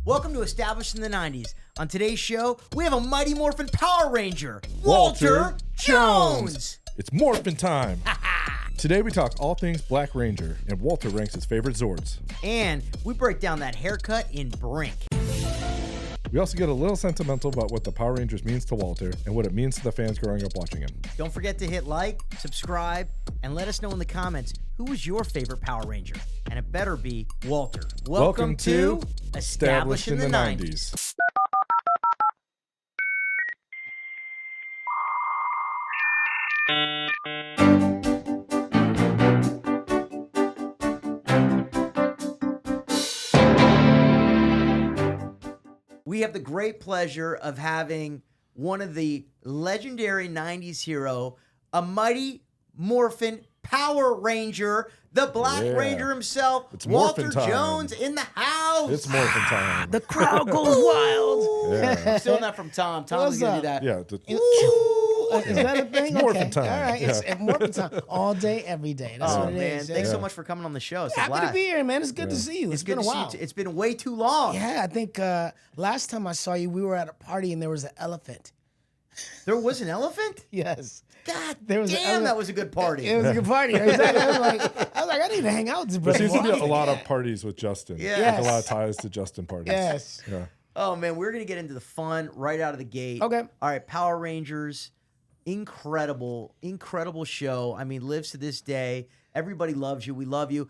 Welcome to Established in the 90s. On today's show, we have a Mighty Morphin Power Ranger, Walter Jones. It's Morphin time. Today we talk all things Black Ranger, and Walter ranks his favorite Zords. And we break down that haircut in Brink. We also get a little sentimental about what the Power Rangers means to Walter and what it means to the fans growing up watching him. Don't forget to hit like, subscribe, and let us know in the comments who was your favorite Power Ranger. And it better be Walter. Welcome to Established in the 90s. We have the great pleasure of having one of the legendary 90s hero, a Mighty Morphin Power Ranger, the Black Ranger himself, It's Walter Morphin time. Jones in the house. It's Morphin time. The crowd goes wild. Yeah. I'm stealing that from Tom. Tom's going to do that. Yeah. Is that a thing? It's Morphin Okay. time. All right. Yeah. It's Morphin time. All day, every day. That's Oh, what it man. is. Thanks Yeah. so much for coming on the show. It's a Happy blast. to be here, man. It's good to see you. It's been good a to while. see you. It's been way too long. Yeah, I think last time I saw you, we were at a party and there was an elephant. There was an elephant? Yes. God There was an damn, elephant. that was a good party. It was a good party. Exactly. I was like, I need to hang out with this There brother. seems to be more a lot often. of parties with Justin. Yeah. Like a lot of Yes. ties to Justin parties. Yes. Yeah. Oh, man, we're going to get into the fun right out of the gate. Okay. All right, Power Rangers, incredible show. I mean, lives to this day. Everybody loves you. We love you.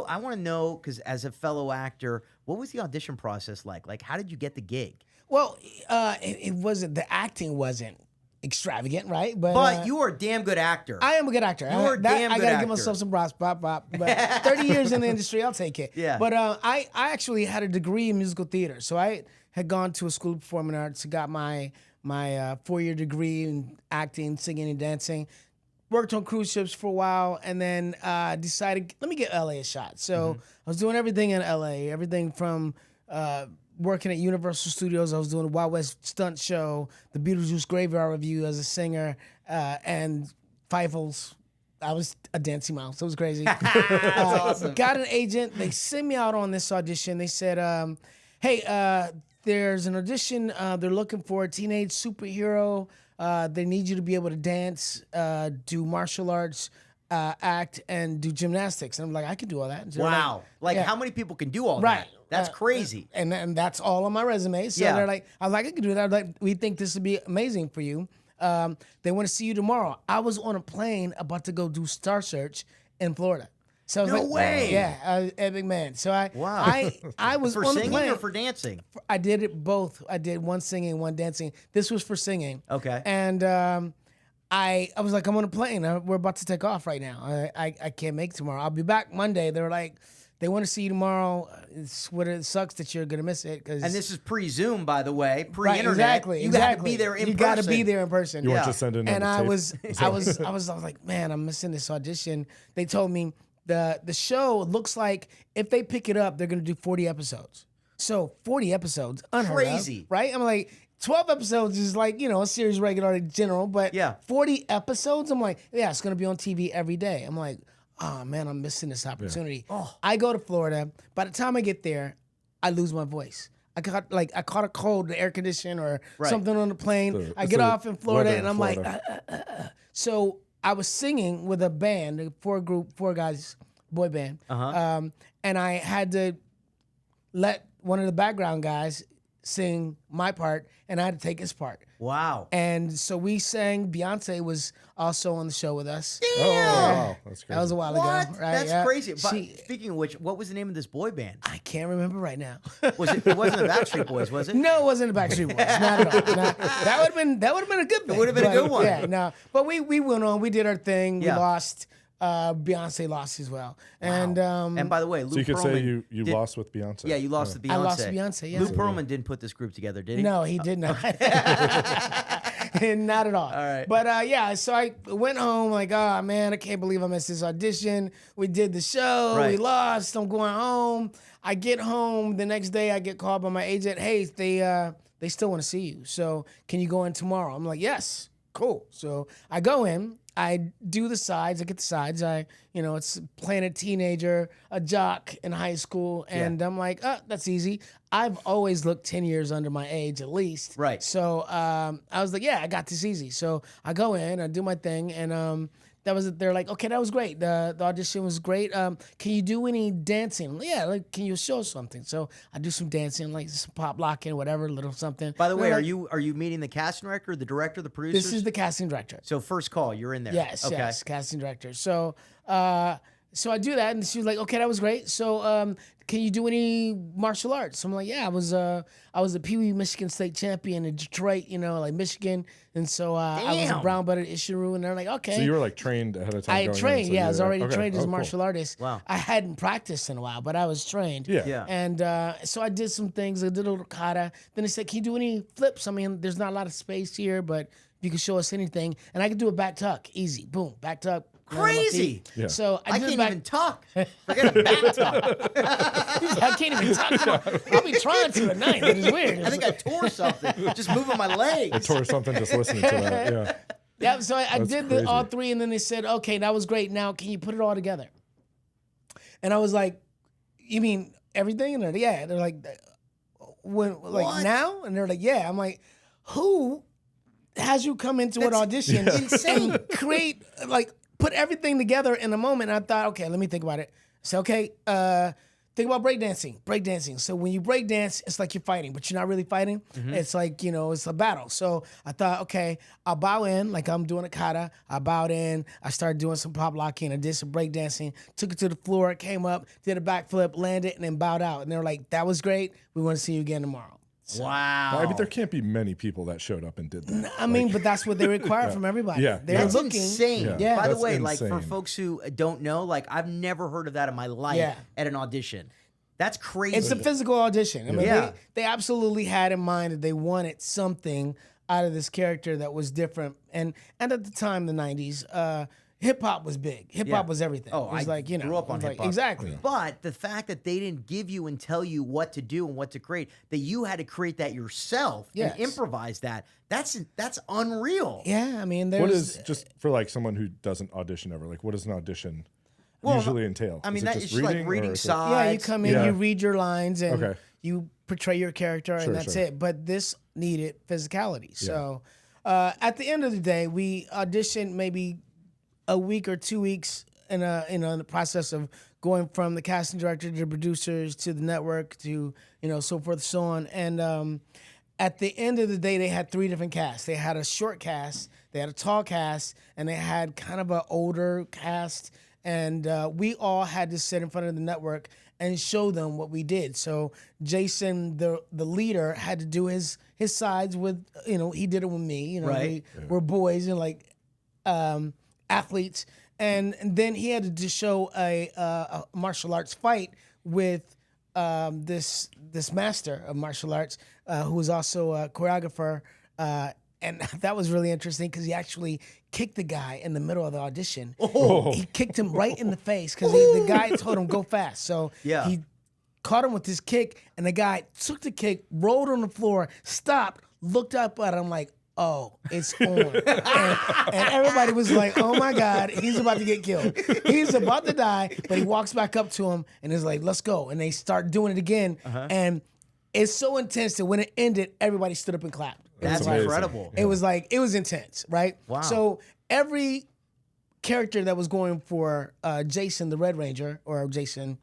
I want to know, because as a fellow actor, what was the audition process like? Like, how did you get the gig? Well, it wasn't, the acting wasn't extravagant, right? But you are a damn good actor. I am a good actor. You're a damn I good gotta actor. give myself some props, pop. But 30 years in the industry, I'll take it. Yeah. But I actually had a degree in musical theater, so I had gone to a school of performing arts, got my 4-year degree in acting, singing, and dancing. Worked on cruise ships for a while, and then decided, let me get LA a shot. So I was doing everything in LA, everything from working at Universal Studios. I was doing a Wild West stunt show, the Beetlejuice Graveyard Review as a singer, and Fievel's. I was a dancing mouse. It was crazy. That's awesome. Got an agent. They sent me out on this audition. They said, hey, there's an audition. They're looking for a teenage superhero. They need you to be able to dance, do martial arts, act, and do gymnastics. And I'm like, I can do all that. And so they're Wow. Like, yeah. how many people can do all Right. that? That's crazy. And that's all on my resume. So Yeah. they're like, I was like, I can do that. Like, we think this would be amazing for you. They want to see you tomorrow. I was on a plane about to go do Star Search in Florida. So I was No like, way. Yeah, epic man. So I was For on the singing plane. or for dancing? I did it both. I did one singing, one dancing. This was for singing. Okay. And I was like, I'm on a plane. We're about to take off right now. I can't make tomorrow. I'll be back Monday. They were like, they want to see you tomorrow. It sucks that you're gonna miss it. And this is pre-Zoom, by the way, right, pre-internet. exactly. You got to be there in You person. got to be there in person. You Yeah. want to send in And a I tape? was like, man, I'm missing this audition. They told me the show looks like if they pick it up, they're gonna do 40 episodes. So 40 episodes, unheard Crazy. of, right? I'm like, 12 episodes is like, a series regular general, but Yeah. 40 episodes, I'm like, yeah, it's gonna be on TV every day. I'm like, oh man, I'm missing this opportunity. Oh. I go to Florida. By the time I get there, I lose my voice. I caught a cold, the air condition or Right. something on the plane. I it's get the off in Florida weather and in I'm Florida. like, so I was singing with a band, a four guys, boy band. And I had to let one of the background guys sing my part and I had to take his part. Wow. And so we sang. Beyonce was also on the show with us. Oh, wow. That's crazy. That was a while What? ago, right? That's Yeah. crazy. But She- speaking of which, what was the name of this boy band? I can't remember right now. It wasn't the Backstreet Boys, was it? No, it wasn't the Backstreet Boys. Not at all. That would have been a good thing. would have been a good But, one. Yeah, no. But we went on. We did our thing. Yeah. We lost. Beyonce lost as well. And And by the way, Lou So you could Pearlman say you did- lost with Beyonce. Yeah, you lost to Beyonce. I lost to Beyonce, yeah. Lou Pearlman didn't put this group together, did he? no, he did not. Not at all. All right. But yeah, so I went home like, oh man, I can't believe I missed this audition. We did the show. Right. We lost. I'm going home. I get home the next day. I get called by my agent. Hey, they still want to see you. So can you go in tomorrow? I'm like, yes. cool. So I go in, I do the sides, I get the sides. It's playing a teenager, a jock in high school, and I'm like, that's easy. I've always looked 10 years under my age at least. Right. So I was like, yeah, I got this easy. So I go in, I do my thing, and that was it. They're like, okay, that was great. The audition was great. Can you do any dancing? Yeah, like, can you show something? So I do some dancing, like some pop locking, whatever, a little something. By the way, They're are you meeting the casting director, the director, the producers? This is the casting director. So first call, you're in there. Yes, Okay. yes, casting director. So I do that, and she was like, okay, that was great. So can you do any martial arts? So I'm like, yeah, I was a Pee Wee Michigan State champion in Detroit, like Michigan, and so I was a Damn. brown belt at Ishiru, and they're like, okay. So you were like trained ahead of time. I going in, trained, so yeah. I you was were- already okay. trained as a Oh, cool. martial artist. Wow. I hadn't practiced in a while, but I was trained. Yeah. Yeah. And so I did some things. I did a little kata. Then they said, can you do any flips? I mean, there's not a lot of space here, but if you can show us anything. And I could do a back tuck. Easy. Boom. Back tuck. land on my Crazy. feet. Yeah. So I did can't a back. even talk. Forget a back talk. I can't even talk. Come on. I'll be trying to at night. It is weird. I think I tore something just moving my legs. Tore something just listening to that. Yeah. Yeah, so I That's did crazy. all three, and then they said, okay, that was great. Now, can you put it all together? And I was like, you mean everything? And they're like, yeah. They're like, What? now? And they're like, yeah. I'm like, who has you come into an That's audition insane. and create, put everything together in a moment? And I thought, okay, let me think about it. So, okay, think about breakdancing. Breakdancing. So when you breakdance, it's like you're fighting, but you're not really fighting. It's like, it's a battle. So I thought, okay, I'll bow in like I'm doing a kata. I bowed in. I started doing some pop locking. I did some breakdancing. Took it to the floor. Came up, did a backflip, landed, and then bowed out. And they were like, that was great. We want to see you again tomorrow. Wow. I mean, there can't be many people that showed up and did that. I mean, but that's what they require from everybody. Yeah, They're That's looking. insane. Yeah. By the That's way, like for insane. folks who don't know, like I've never heard of that in my life Yeah. at an audition. That's crazy. It's a physical audition. I mean, Yeah. they absolutely had in mind that they wanted something out of this character that was different. And at the time, the 90s, hip hop was big. Hip hop Yeah. was everything. Oh, it was I grew up on it was like- hip hop. Exactly. But the fact that they didn't give you and tell you what to do and what to create, that you had to create that yourself Yes. and improvise that's unreal. Yeah, I mean, there's What is, just for like someone who doesn't audition ever, like what does an audition usually entail? I mean, Is it that just it's like or reading is it- sides. Yeah, you come in, Yeah. you read your lines, and Okay. you portray your character, Sure, and that's sure. it. But this needed physicality. So at the end of the day, we auditioned maybe a week or 2 weeks in the process of going from the casting director to the producers to the network to so forth and so on. And at the end of the day, they had 3 different casts. They had a short cast, they had a tall cast, and they had kind of an older cast. And we all had to sit in front of the network and show them what we did. So Jason, the leader, had to do his sides with, he did it with me. Right. We're boys and athletes. And then he had to just show a martial arts fight with this master of martial arts who was also a choreographer. And that was really interesting because he actually kicked the guy in the middle of the audition. Oh. He kicked him right in the face because the guy told him go fast. So Yeah. he caught him with his kick, and the guy took the kick, rolled on the floor, stopped, looked up at him like, oh, it's on. and everybody was like, oh my God, he's about to get killed. He's about to die, but he walks back up to him and is like, let's go. And they start doing it again. And it's so intense that when it ended, everybody stood up and clapped. That's amazing. incredible. It was intense, right? Wow. So every character that was going for Jason the Red Ranger, or Jason,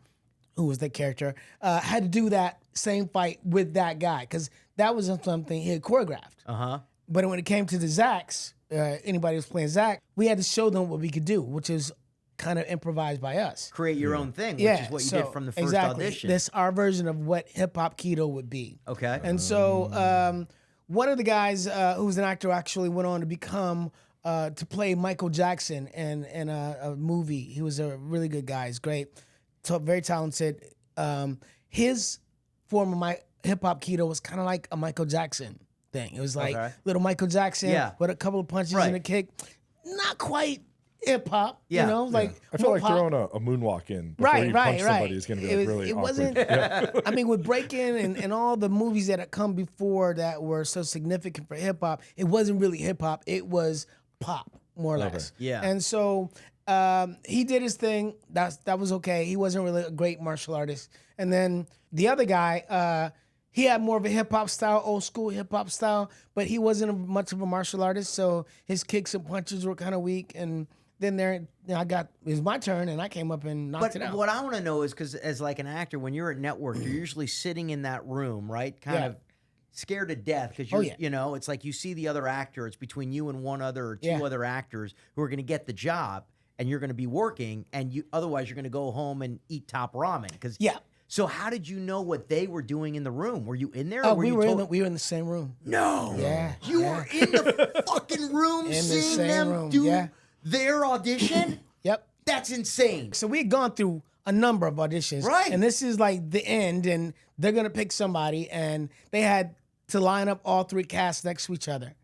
who was that character, had to do that same fight with that guy because that was something he had choreographed. Uh-huh. But when it came to the Zacks, anybody who was playing Zack, we had to show them what we could do, which is kind of improvised by us. Create your own thing, which Yeah, is what you so, did from the first exactly. audition. That's our version of what hip hop keto would be. Okay. And so one of the guys who was an actor actually went on to become to play Michael Jackson in a movie. He was a really good guy. He's great, very talented. His form of my hip hop keto was kind of like a Michael Jackson thing. It was like Okay. little Michael Jackson Yeah. with a couple of punches Right. and a kick. Not quite hip hop. Yeah. You know, like I feel more like pop. throwing a moonwalk in before you punch somebody is going to be like really it awkward. wasn't. Yeah. I mean, with breaking and all the movies that had come before that were so significant for hip hop, it wasn't really hip hop. It was pop, more or less. Yeah. And so he did his thing. That was okay. He wasn't really a great martial artist. And then the other guy, he had more of a hip hop style, old school hip hop style, but he wasn't much of a martial artist. So his kicks and punches were kind of weak. And then it was my turn, and I came up and knocked it out. But what I want to know is, because as like an actor, when you're at network, you're usually sitting in that room, right? Kind of scared to death because you're, you know, it's like you see the other actor. It's between you and one other or two other actors who are going to get the job, and you're going to be working, and otherwise you're going to go home and eat top ramen. So how did you know what they were doing in the room? Were you in there? Or we were in the same room. No. Yeah. You were in the fucking room seeing them do their audition? Yep. That's insane. So we had gone through a number of auditions. Right. And this is like the end, and they're going to pick somebody, and they had to line up all three casts next to each other.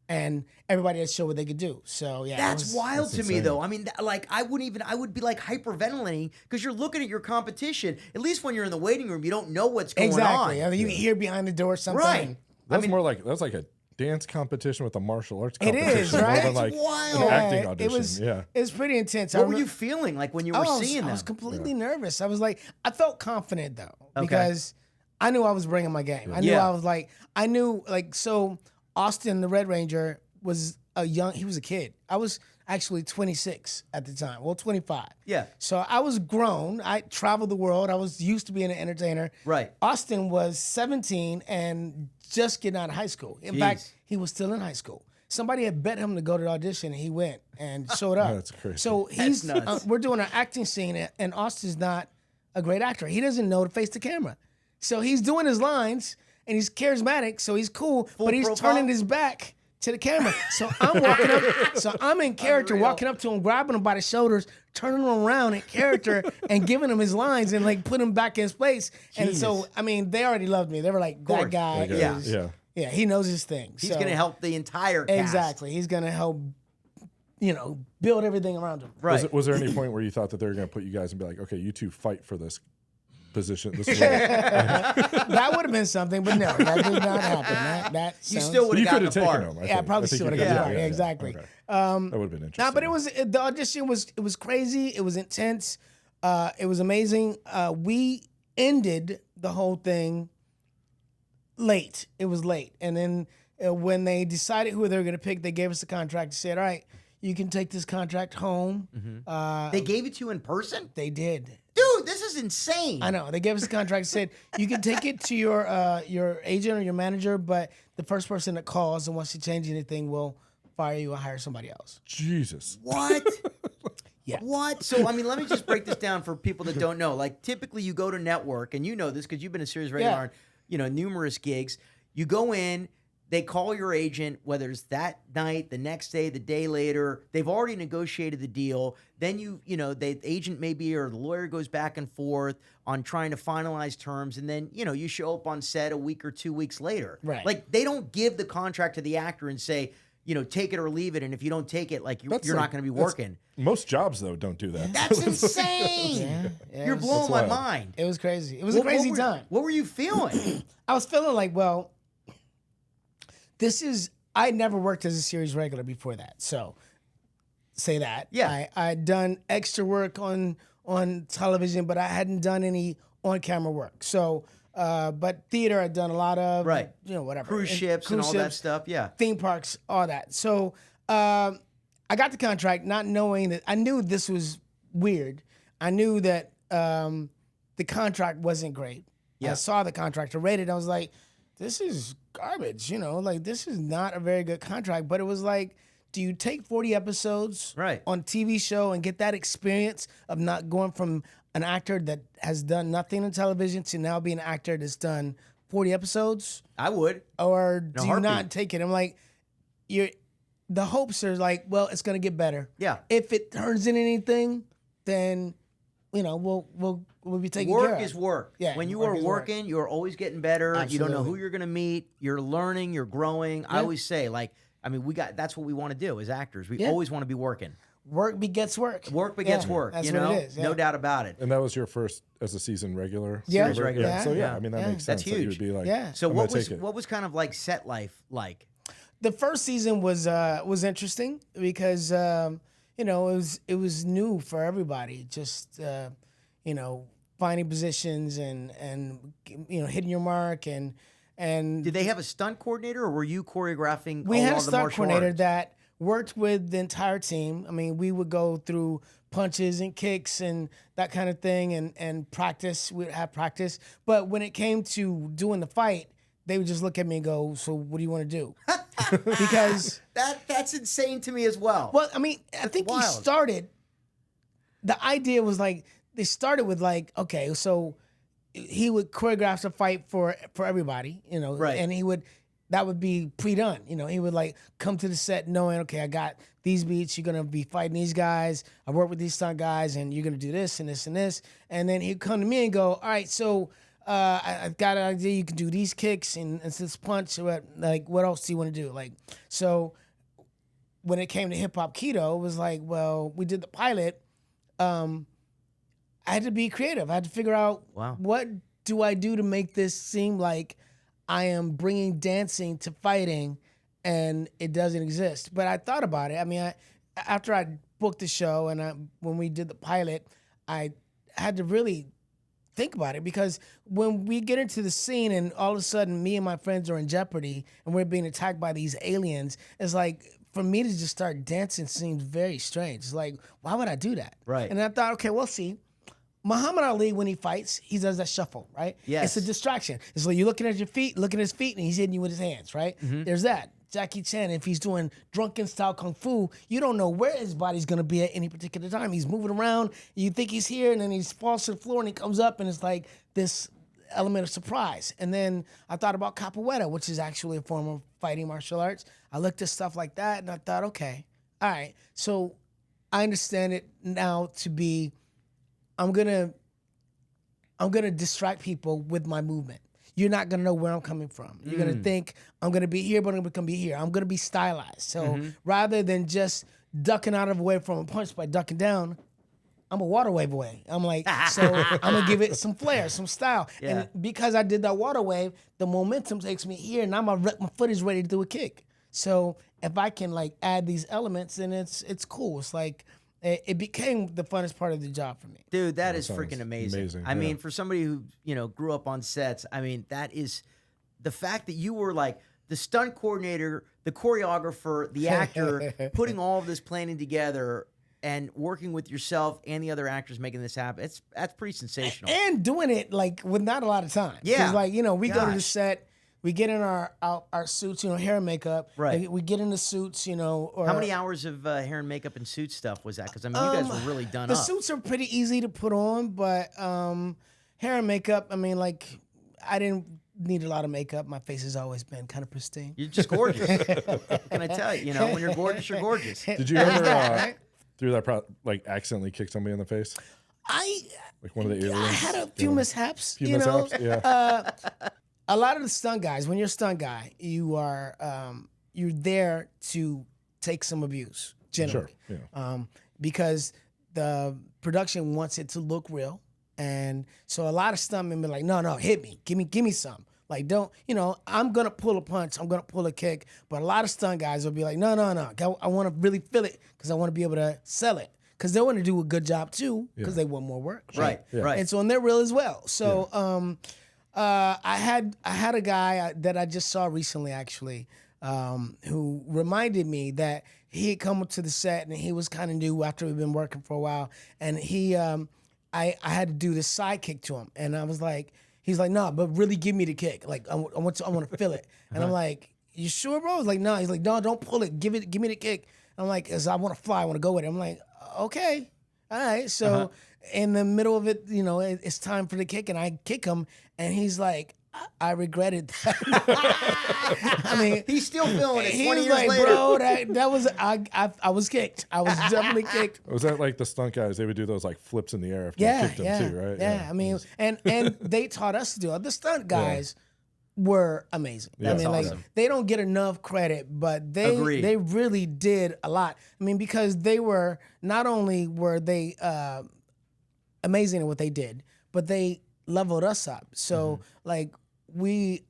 And everybody had to show what they could do. So, yeah. That's wild to me, though. I mean, like, I would be like hyperventilating because you're looking at your competition. At least when you're in the waiting room, you don't know what's going on. Exactly. I mean, you can hear behind the door something. Right. That's like a dance competition with a martial arts It competition. is, right? More than like wild. an acting It audition. was pretty intense. What were you feeling like when you were seeing them? I was completely nervous. I was like, I felt confident though, because I knew I was bringing my game. I knew so Austin, the Red Ranger, was he was a kid. I was actually 26 at the time. Well, 25. Yeah. So I was grown. I traveled the world. I was used to being an entertainer. Right. Austin was 17 and just getting out of high school. In fact, he was still in high school. Somebody had bet him to go to the audition, and he went and showed up. That's crazy. So That's nuts. we're doing an acting scene, and Austin's not a great actor. He doesn't know to face the camera. So he's doing his lines, and he's charismatic, so he's cool, but he's profile? turning his back to the camera. So I'm walking up, so I'm in character, Unreal. walking up to him, grabbing him by the shoulders, turning him around in character, and giving him his lines and like putting him back in his place. And so, I mean, they already loved me. They were like, that guy is, yeah, he knows his thing. He's going to help the entire cast. Exactly. He's going to help, build everything around him. Right. Was there any point where you thought that they were going to put you guys and be like, okay, you two fight for this position? This role? That would have been something, but no, that did not happen. That You still would You have could gotten have the taken part. them. I probably still would have got the part. Yeah, exactly. Okay. That would have been interesting. No, but the audition was crazy. It was intense. It was amazing. We ended the whole thing late. It was late, and then when they decided who they were going to pick, they gave us the contract and said, "All right, you can take this contract home." They gave it to you in person? They did. Dude, this is insane. I know. They gave us the contract and said, you can take it to your agent or your manager, but the first person that calls and wants to change anything will fire you or hire somebody else. Jesus. What? Yeah. What? So, I mean, let me just break this down for people that don't know. Like, typically you go to network, and you know this because you've been a series regular on, numerous gigs. You go in, they call your agent, whether it's that night, the next day, the day later. They've already negotiated the deal. Then the agent maybe or the lawyer goes back and forth on trying to finalize terms, and then you show up on set a week or 2 weeks later. Right. Like, they don't give the contract to the actor and say, take it or leave it, and if you don't take it, like you're not going to be working. Most jobs though don't do that. That's insane. You're blowing my mind. It was crazy. It was a crazy time. What were you feeling? I was feeling like, well, I never worked as a series regular before that. So say that. Yeah. I'd done extra work on television, but I hadn't done any on-camera work. So, but theater I'd done a lot of. Right. Whatever. Cruise ships and all that stuff. Yeah. Theme parks, all that. So I got the contract not knowing that. I knew this was weird. I knew that the contract wasn't great. Yeah. I saw the contract, I read it, I was like, this is garbage, like this is not a very good contract. But it was like, do you take 40 episodes on TV show and get that experience of not going from an actor that has done nothing in television to now being an actor that's done 40 episodes? I would. Or do you not take it? I'm like, the hopes are like, well, it's gonna get better. Yeah. If it turns into anything, then we'll be taking care of. Work is work. Yeah, when you work are is working, work. you're always getting better. You don't know Absolutely. who you're going to meet. You're learning. You're growing. I always say, that's what we want to do as actors. We always want to be working. work begets work. Work begets work. That's you what know, it is. Yeah. no doubt about it. And that was your first as a season regular? Yeah. Series regular. Yeah. So Yeah. I mean, that makes That's sense. That you huge. would be like, Yeah. So I'm what gonna was take it. what was kind of like set life like? The first season was interesting because you know, it was new for everybody. Just you know, finding positions and you know, hitting your mark and Did they have a stunt coordinator, or were you choreographing? we all had a of the stunt martial coordinator arts? that worked with the entire team. I mean, we would go through punches and kicks and that kind of thing and practice. We'd have practice. But when it came to doing the fight, they would just look at me and go, "So what do you want to do?" Because That's insane to me as well. well, I mean, I think wild. he started. The idea was like they started with like, okay, so he would choreograph a fight for everybody, you know, Right. and that would be pre-done, you know. He would like come to the set knowing, okay, I got these beats. You're gonna be fighting these guys. I work with these stunt guys, and you're gonna do this and this and this. And then he'd come to me and go, all right, so I've got an idea. You can do these kicks and this punch. What else do you want to do? Like, so when it came to hip hop keto, it was like, well, we did the pilot. I had to be creative. I had to figure out what do I do to make this seem like I am bringing dancing to fighting, and it doesn't exist. But I thought about it. I mean, after I booked the show and when we did the pilot, I had to really think about it, because when we get into the scene and all of a sudden me and my friends are in jeopardy and we're being attacked by these aliens, it's like, for me to just start dancing seems very strange. It's like, why would I do that? Right. And I thought, okay, we'll see. Muhammad Ali, when he fights, he does that shuffle, right? Yes. It's a distraction. It's like you're looking at your feet, looking at his feet, and he's hitting you with his hands, right? There's that. Jackie Chan, if he's doing drunken style kung fu, you don't know where his body's gonna be at any particular time. He's moving around, you think he's here, and then he falls to the floor and he comes up, and it's like this element of surprise. And then I thought about capoeira, which is actually a form of fighting martial arts. I looked at stuff like that, and I thought, okay, all right. So I understand it now to be, I'm gonna distract people with my movement. You're not gonna know where I'm coming from. You're gonna think I'm gonna be here, but I'm gonna be here. I'm gonna be stylized. So rather than just ducking out of away from a punch by ducking down, I'm a water wave away. I'm like, so I'm gonna give it some flair, some style. Yeah. And because I did that water wave, the momentum takes me here, and now my foot is ready to do a kick. So if I can like add these elements, then it's cool. It's like it became the funnest part of the job for me. Dude, that is sounds freaking amazing. amazing, I yeah. mean, for somebody who, grew up on sets, I mean, that is the fact that you were like the stunt coordinator, the choreographer, the actor, putting all of this planning together and working with yourself and the other actors making this happen. That's pretty sensational. And doing it like with not a lot of time. Yeah. 'Cause, like, we go to the Gosh. set, we get in our suits, hair and makeup. Right. Like, we get in the suits, or How many hours of hair and makeup and suit stuff was that? Because I mean, you guys were really done the up. suits are pretty easy to put on, but hair and makeup, I mean, like, I didn't need a lot of makeup. My face has always been kind of pristine. You're just gorgeous. What can I tell you? When you're gorgeous, you're gorgeous. Did you ever, through that, accidentally kick somebody in the face? Like one of the aliens? I had a few mishaps. Few mishaps, yeah. A lot of the stunt guys, when you're a stunt guy, you are you're there to take some abuse generally, Sure, yeah. Because the production wants it to look real, and so a lot of stuntmen be like, no, hit me, give me some. Like, don't, I'm gonna pull a punch, I'm gonna pull a kick, but a lot of stunt guys will be like, no, I want to really feel it because I want to be able to sell it. Because they want to do a good job too, because they want more work. Right, Yeah. right. And so, and they're real as well. So, I had a guy that I just saw recently, actually, who reminded me that he had come to the set and he was kind of new after we've been working for a while, and I had to do this side kick to him, and I was like, he's like, no, but really give me the kick, like I want to feel it, and I'm like, you sure, bro? He's like, no, don't pull it, give me the kick. I'm like, 'cause I want to fly, I want to go with it. I'm like, okay, all right, so. In the middle of it, it's time for the kick, and I kick him, and he's like, I regretted that. I mean, He's still feeling it. he 20 was years like, later. bro, that was I was kicked. I was definitely kicked. Was that like the stunt guys? They would do those like flips in the air after Yeah, they kicked them too, right? Yeah, I mean, and they taught us to do it. The stunt guys were amazing. Yeah, I mean, that's like awesome. they don't get enough credit, but Agreed. they really did a lot. I mean, because they were not only were they amazing at what they did, but they leveled us up. So like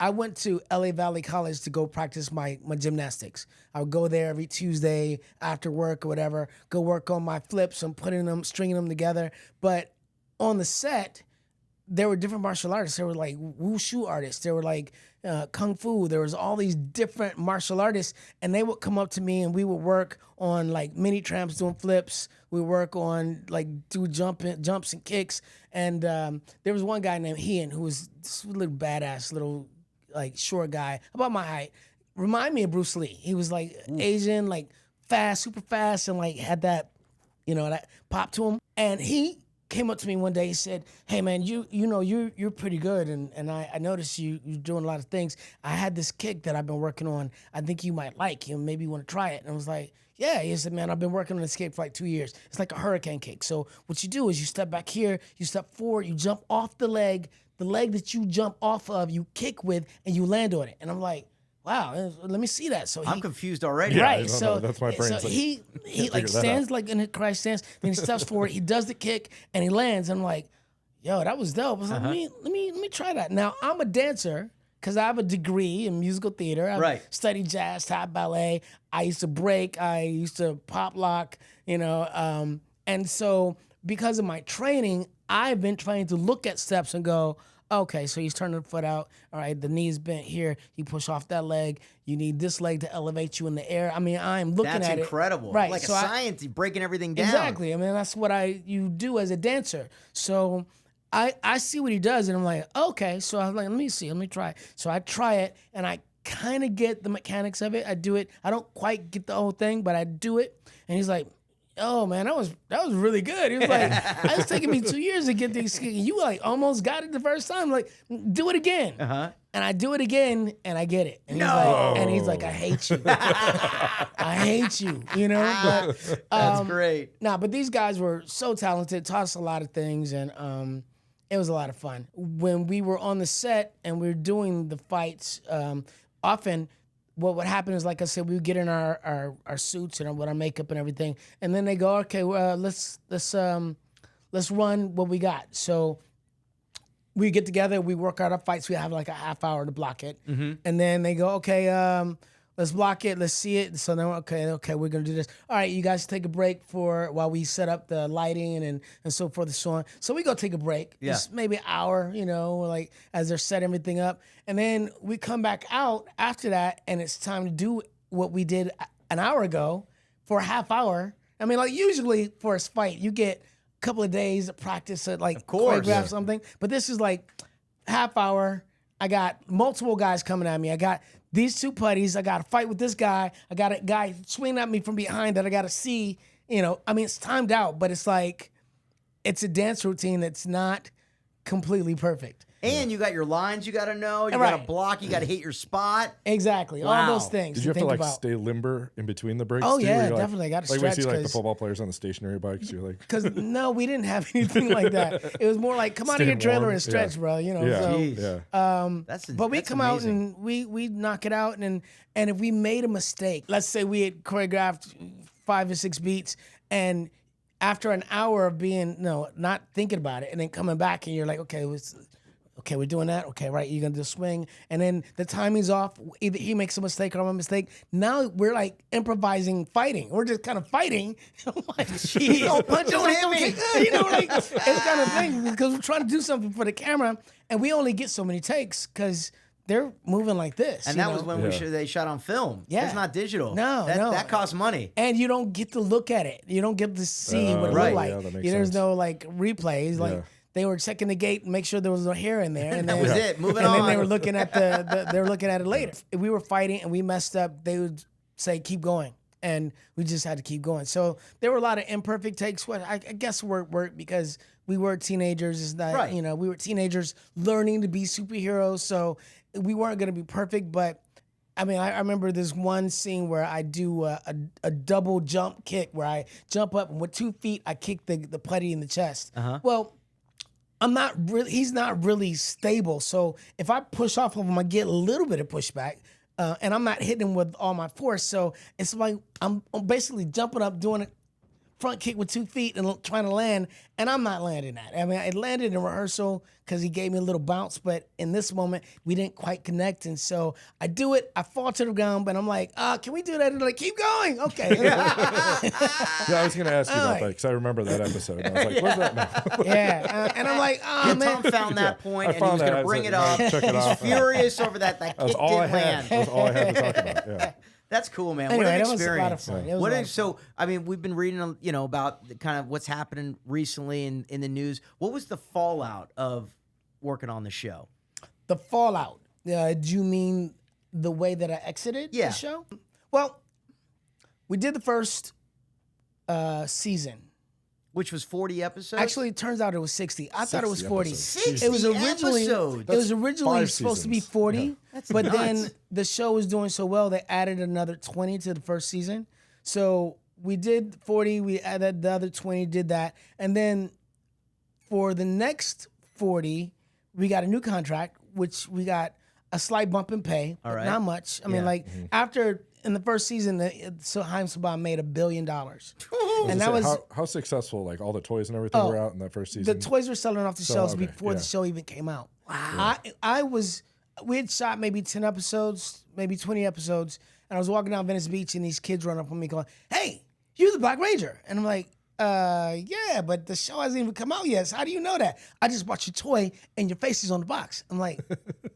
I went to LA Valley College to go practice my gymnastics. I would go there every Tuesday after work or whatever, go work on my flips and stringing them together. But on the set, there were different martial artists. There were like wushu artists. There were like kung fu. There was all these different martial artists, and they would come up to me, and we would work on like mini tramps doing flips. We would work on like do jumps and kicks. And there was one guy named Ian who was this little badass, little like short guy about my height. Remind me of Bruce Lee. He was like Asian, like fast, super fast, and like had that, that pop to him. And he came up to me one day. He said, "Hey man, you're pretty good, and I noticed you're doing a lot of things. I had this kick that I've been working on. I think you might like. Maybe you want to try it." And I was like, "Yeah." He said, "Man, I've been working on this kick for like 2 years. It's like a hurricane kick. So what you do is you step back here, you step forward, you jump off the leg that you jump off of, you kick with, and you land on it." And I'm like, wow, let me see that. So I'm confused already. Yeah, I right. don't So know. That's my brain's so like, he figure like that stands out. like in a Christ stance, then he steps forward, he does the kick, and he lands. I'm like, yo, that was dope. I was like, let me try that. Now I'm a dancer because I have a degree in musical theater. I studied jazz, tap, ballet. I used to break. I used to pop lock. And so because of my training, I've been trying to look at steps and go, okay, so he's turning the foot out. All right, the knee's bent here. You push off that leg. You need this leg to elevate you in the air. I mean, I'm looking That's at incredible. it. Right. Like so a science, you're breaking everything down. Exactly. I mean, that's what you do as a dancer. So I see what he does, and I'm like, okay. So I was like, let me try. So I try it, and I kind of get the mechanics of it. I do it. I don't quite get the whole thing, but I do it. And he's like, "Oh man, that was really good." He was like, "It was taking me 2 years to get these. You like almost got it the first time. Like, do it again." And I do it again, and I get it. And he's like, "I hate you. I hate you." But That's great. but these guys were so talented, taught us a lot of things, and it was a lot of fun. When we were on the set and we were doing the fights, often what would happen is, like I said, we would get in our suits and with our makeup and everything, and then they go, "Okay, let's run what we got." So we get together, we work out our fights. We have like a half hour to block it, and then they go, "Okay, let's block it, let's see it." So then, okay, we're gonna do this. All right, you guys take a break while we set up the lighting and so forth and so on. So we go take a break, just maybe an hour, like as they're setting everything up, and then we come back out after that, and it's time to do what we did an hour ago for a half hour. I mean, like usually for a fight, you get a couple of days of practice at like choreograph something, but this is like half hour. I got multiple guys coming at me. I got these two putties. I got to fight with this guy. I got a guy swinging at me from behind that I got to see. I mean, it's timed out, but it's like, it's a dance routine that's not completely perfect. And you got your lines you got to know. You got to block. You got to hit your spot. Exactly. Wow. All those things. Did you have to like about. stay limber in between the breaks? Oh, too? yeah, Like, definitely. I got to like stretch. we see like the football players on the stationary bikes. You're like, because no, we didn't have anything like that. It was more like, come out of your trailer and stretch, bro. But we come out and we knock it out, and if we made a mistake, let's say we had choreographed 5 or 6 beats, and after an hour of being not thinking about it, and then coming back, and you're like, okay, we're doing that. Okay, right, you're gonna do a swing, and then the timing's off. Either he makes a mistake or I'm a mistake. Now we're like improvising, fighting. We're just kind of fighting. I'm like, don't punch, don't hit me. It's kind of thing because we're trying to do something for the camera, and we only get so many takes because they're moving like this. And that was when they shot on film. Yeah. It's not digital. No. That costs money. And you don't get to look at it. You don't get to see what it looked like. Yeah, that makes There's sense. no like replays. Like they were checking the gate and make sure there was no hair in there. And That was it. Moving and on. then they were looking at they were looking at it later. If we were fighting and we messed up, they would say, keep going. And we just had to keep going. So there were a lot of imperfect takes. What I guess worked because we were teenagers. It's not, we were teenagers learning to be superheroes. So we weren't going to be perfect. But I mean, I remember this one scene where I do a double jump kick where I jump up and with 2 feet, I kick the putty in the chest. Well, he's not really stable. So if I push off of him, I get a little bit of pushback. And I'm not hitting him with all my force. So it's like I'm basically jumping up, doing a front kick with 2 feet and trying to land, and I'm not landing that. I mean, it landed in rehearsal because he gave me a little bounce, but in this moment, we didn't quite connect. And so I do it, I fall to the ground, but I'm like, can we do that? And they're like, keep going. Okay. Yeah, I was going to ask you about that because I remember that episode. And I was like, where's that now? Yeah. And I'm like, man. Tom found that point, and he was going to bring it up. Check it He's off. furious over that kick didn't land. That was all I had to talk about, yeah. That's cool, man. Anyway, what an that experience. was a lot of fun. It was a lot of So, I mean, we've been reading, about kind of what's happening recently in the news. What was the fallout of working on the show? The fallout. Do you mean the way that I exited the show? Well, we did the first season. Which was 40 episodes? Actually, it turns out it was 60. I thought it was 40. Episodes. It was originally episodes. it was originally 5 supposed to be seasons. 40, Yeah. but nuts. then the show was doing so well they added another 20 to the first season. So we did 40, we added the other 20, did that, and then for the next 40, we got a new contract, which we got a slight bump in pay, but right. not much. I mean, like after in the first season, so Haim Saban made $1 billion, and that was how successful, like all the toys and everything were out in that first season. the toys were selling off the shelves okay, before yeah. the show even came out. Wow. We had shot maybe 10 episodes, maybe 20 episodes, and I was walking down Venice Beach and these kids run up on me going, "Hey, you're the Black Ranger." And I'm like, yeah, but the show hasn't even come out yet. So how do you know that? I just bought your toy and your face is on the box. I'm like,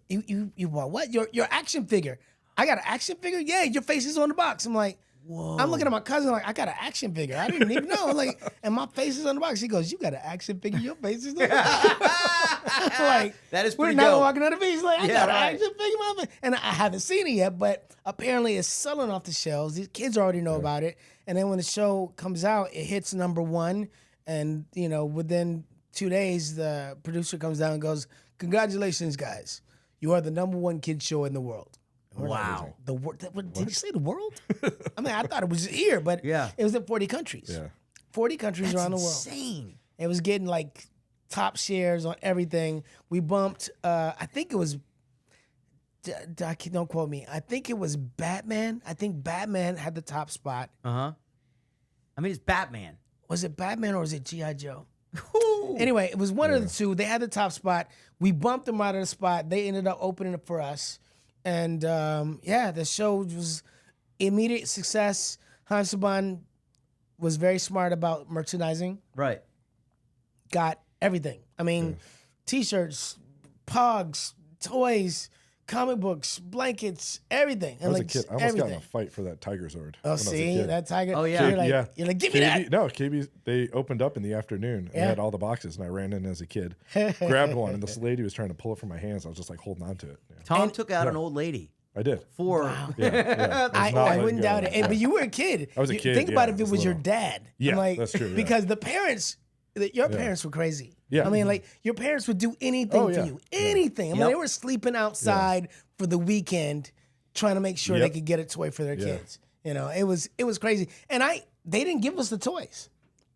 you bought what? Your action figure. I got an action figure? Yeah, your face is on the box. I'm like, whoa. I'm looking at my cousin like, I got an action figure. I didn't even know. I'm like, and my face is on the box. He goes, you got an action figure? Your face is on the box. Like, that is we're pretty not dope. walking on the beach. Like, I Yeah, got an right. action figure, my face. And I haven't seen it yet, but apparently it's selling off the shelves. These kids already know about it. And then when the show comes out, it hits #1. And, within 2 days, the producer comes down and goes, congratulations, guys. You are the #1 kid show in the world. Wow. The world? Did you say the world? I mean, I thought it was here, but it was in 40 countries. Yeah. 40 countries around the world. Insane. It was getting like top shares on everything. We bumped, I think it was, don't quote me, I think it was Batman. I think Batman had the top spot. I mean, it's Batman. Was it Batman or was it G.I. Joe? Anyway, it was one of the two. They had the top spot. We bumped them out of the spot. They ended up opening it for us. And the show was immediate success. Haim Saban was very smart about merchandising. Right. Got everything. I mean, T-shirts, pogs, toys, comic books, blankets, everything. And I was a kid. I almost got in a fight for that Tiger Zord. Oh, see that tiger? Oh, yeah. You're like, give me that. No, KB, they opened up in the afternoon and they had all the boxes, and I ran in as a kid, grabbed one, and this lady was trying to pull it from my hands. I was just like holding on to it. Yeah. Tom took out an old lady. I did. I wouldn't doubt it. But you were a kid. I was a kid. Think about if I it was was your little. dad. Yeah, I'm like, that's true, yeah. Because the parents, your parents were crazy. Yeah. I mean, like, your parents would do anything for you. Anything. I mean, they were sleeping outside for the weekend trying to make sure they could get a toy for their kids. It was crazy. And they didn't give us the toys.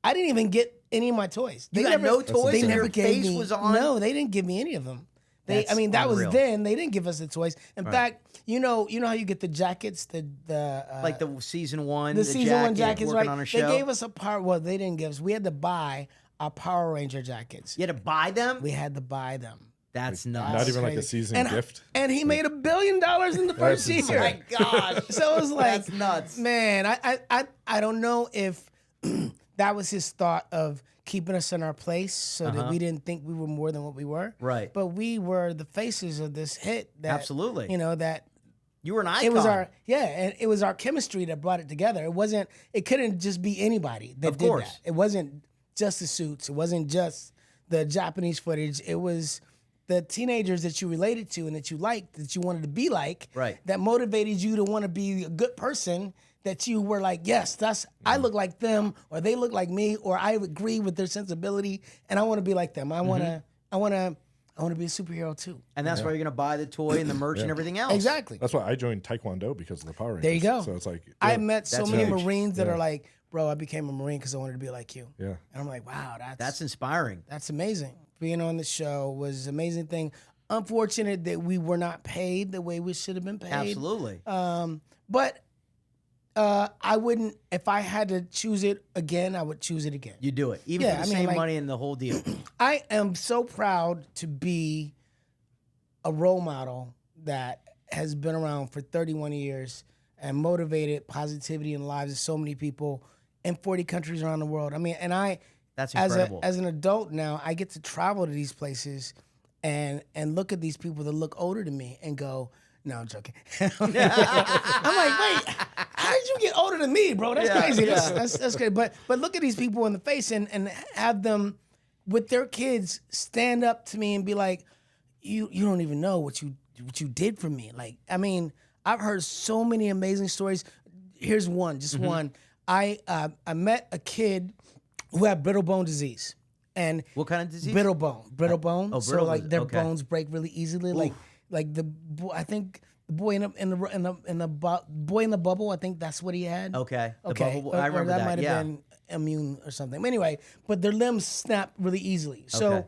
I didn't even get any of my toys. You got no toys They and never your gave face me. was on? No, they didn't give me any of them. That's That was unreal. then. They didn't give us the toys. In fact, you know how you get the jackets, Like the season one, the season one jackets, working right? on a They show. gave us they didn't give us. We had to buy our Power Ranger jackets. You had to buy them? We had to buy them. That's nuts. Not even like a Crazy. season and, gift. And he made $1 billion in the first That's year. Oh my gosh. So it was like, That's nuts. Man, I don't know if that was his thought of keeping us in our place so that we didn't think we were more than what we were. Right. But we were the faces of this hit. That, Absolutely. That You were an icon. it was and it was our chemistry that brought it together. It couldn't just be anybody that did course. that. It wasn't just the suits. It wasn't just the Japanese footage. It was the teenagers that you related to and that you liked, that you wanted to be like, Right. that motivated you to want to be a good person, that you were like, yes, I look like them, or they look like me, or I agree with their sensibility, and I want to be like them. I want to be a superhero too. And that's why you're going to buy the toy and the merch and everything else. Exactly. That's why I joined Taekwondo because of the Power Rangers. There you go. So it's like I met so That's many huge. Marines that are like, bro, I became a Marine because I wanted to be like you. Yeah. And I'm like, wow, That's inspiring. that's amazing. being on the show was an amazing thing. Unfortunate that we were not paid the way we should have been paid. Absolutely. But I wouldn't, if I had to choose it again, I would choose it again. You do it. Even for the same money and the whole deal. I am so proud to be a role model that has been around for 31 years and motivated positivity in the lives of so many people in 40 countries around the world. I mean, and That's incredible. As an adult now, I get to travel to these places and look at these people that look older than me and go, no, I'm joking. I'm like, wait, how did you get older than me, bro? That's crazy. That's great. But look at these people in the face and have them with their kids stand up to me and be like, you don't even know what you did for me. Like, I mean, I've heard so many amazing stories. Here's one, just one. I met a kid who had brittle bone disease. And what kind of disease? Brittle bone. Oh, so brittle like their okay. bones break really easily. Like the I think the boy in the boy in the bubble. I think that's what he had. Okay. The Okay. bubble, I remember that. Might have been immune or something. But anyway, but their limbs snap really easily. So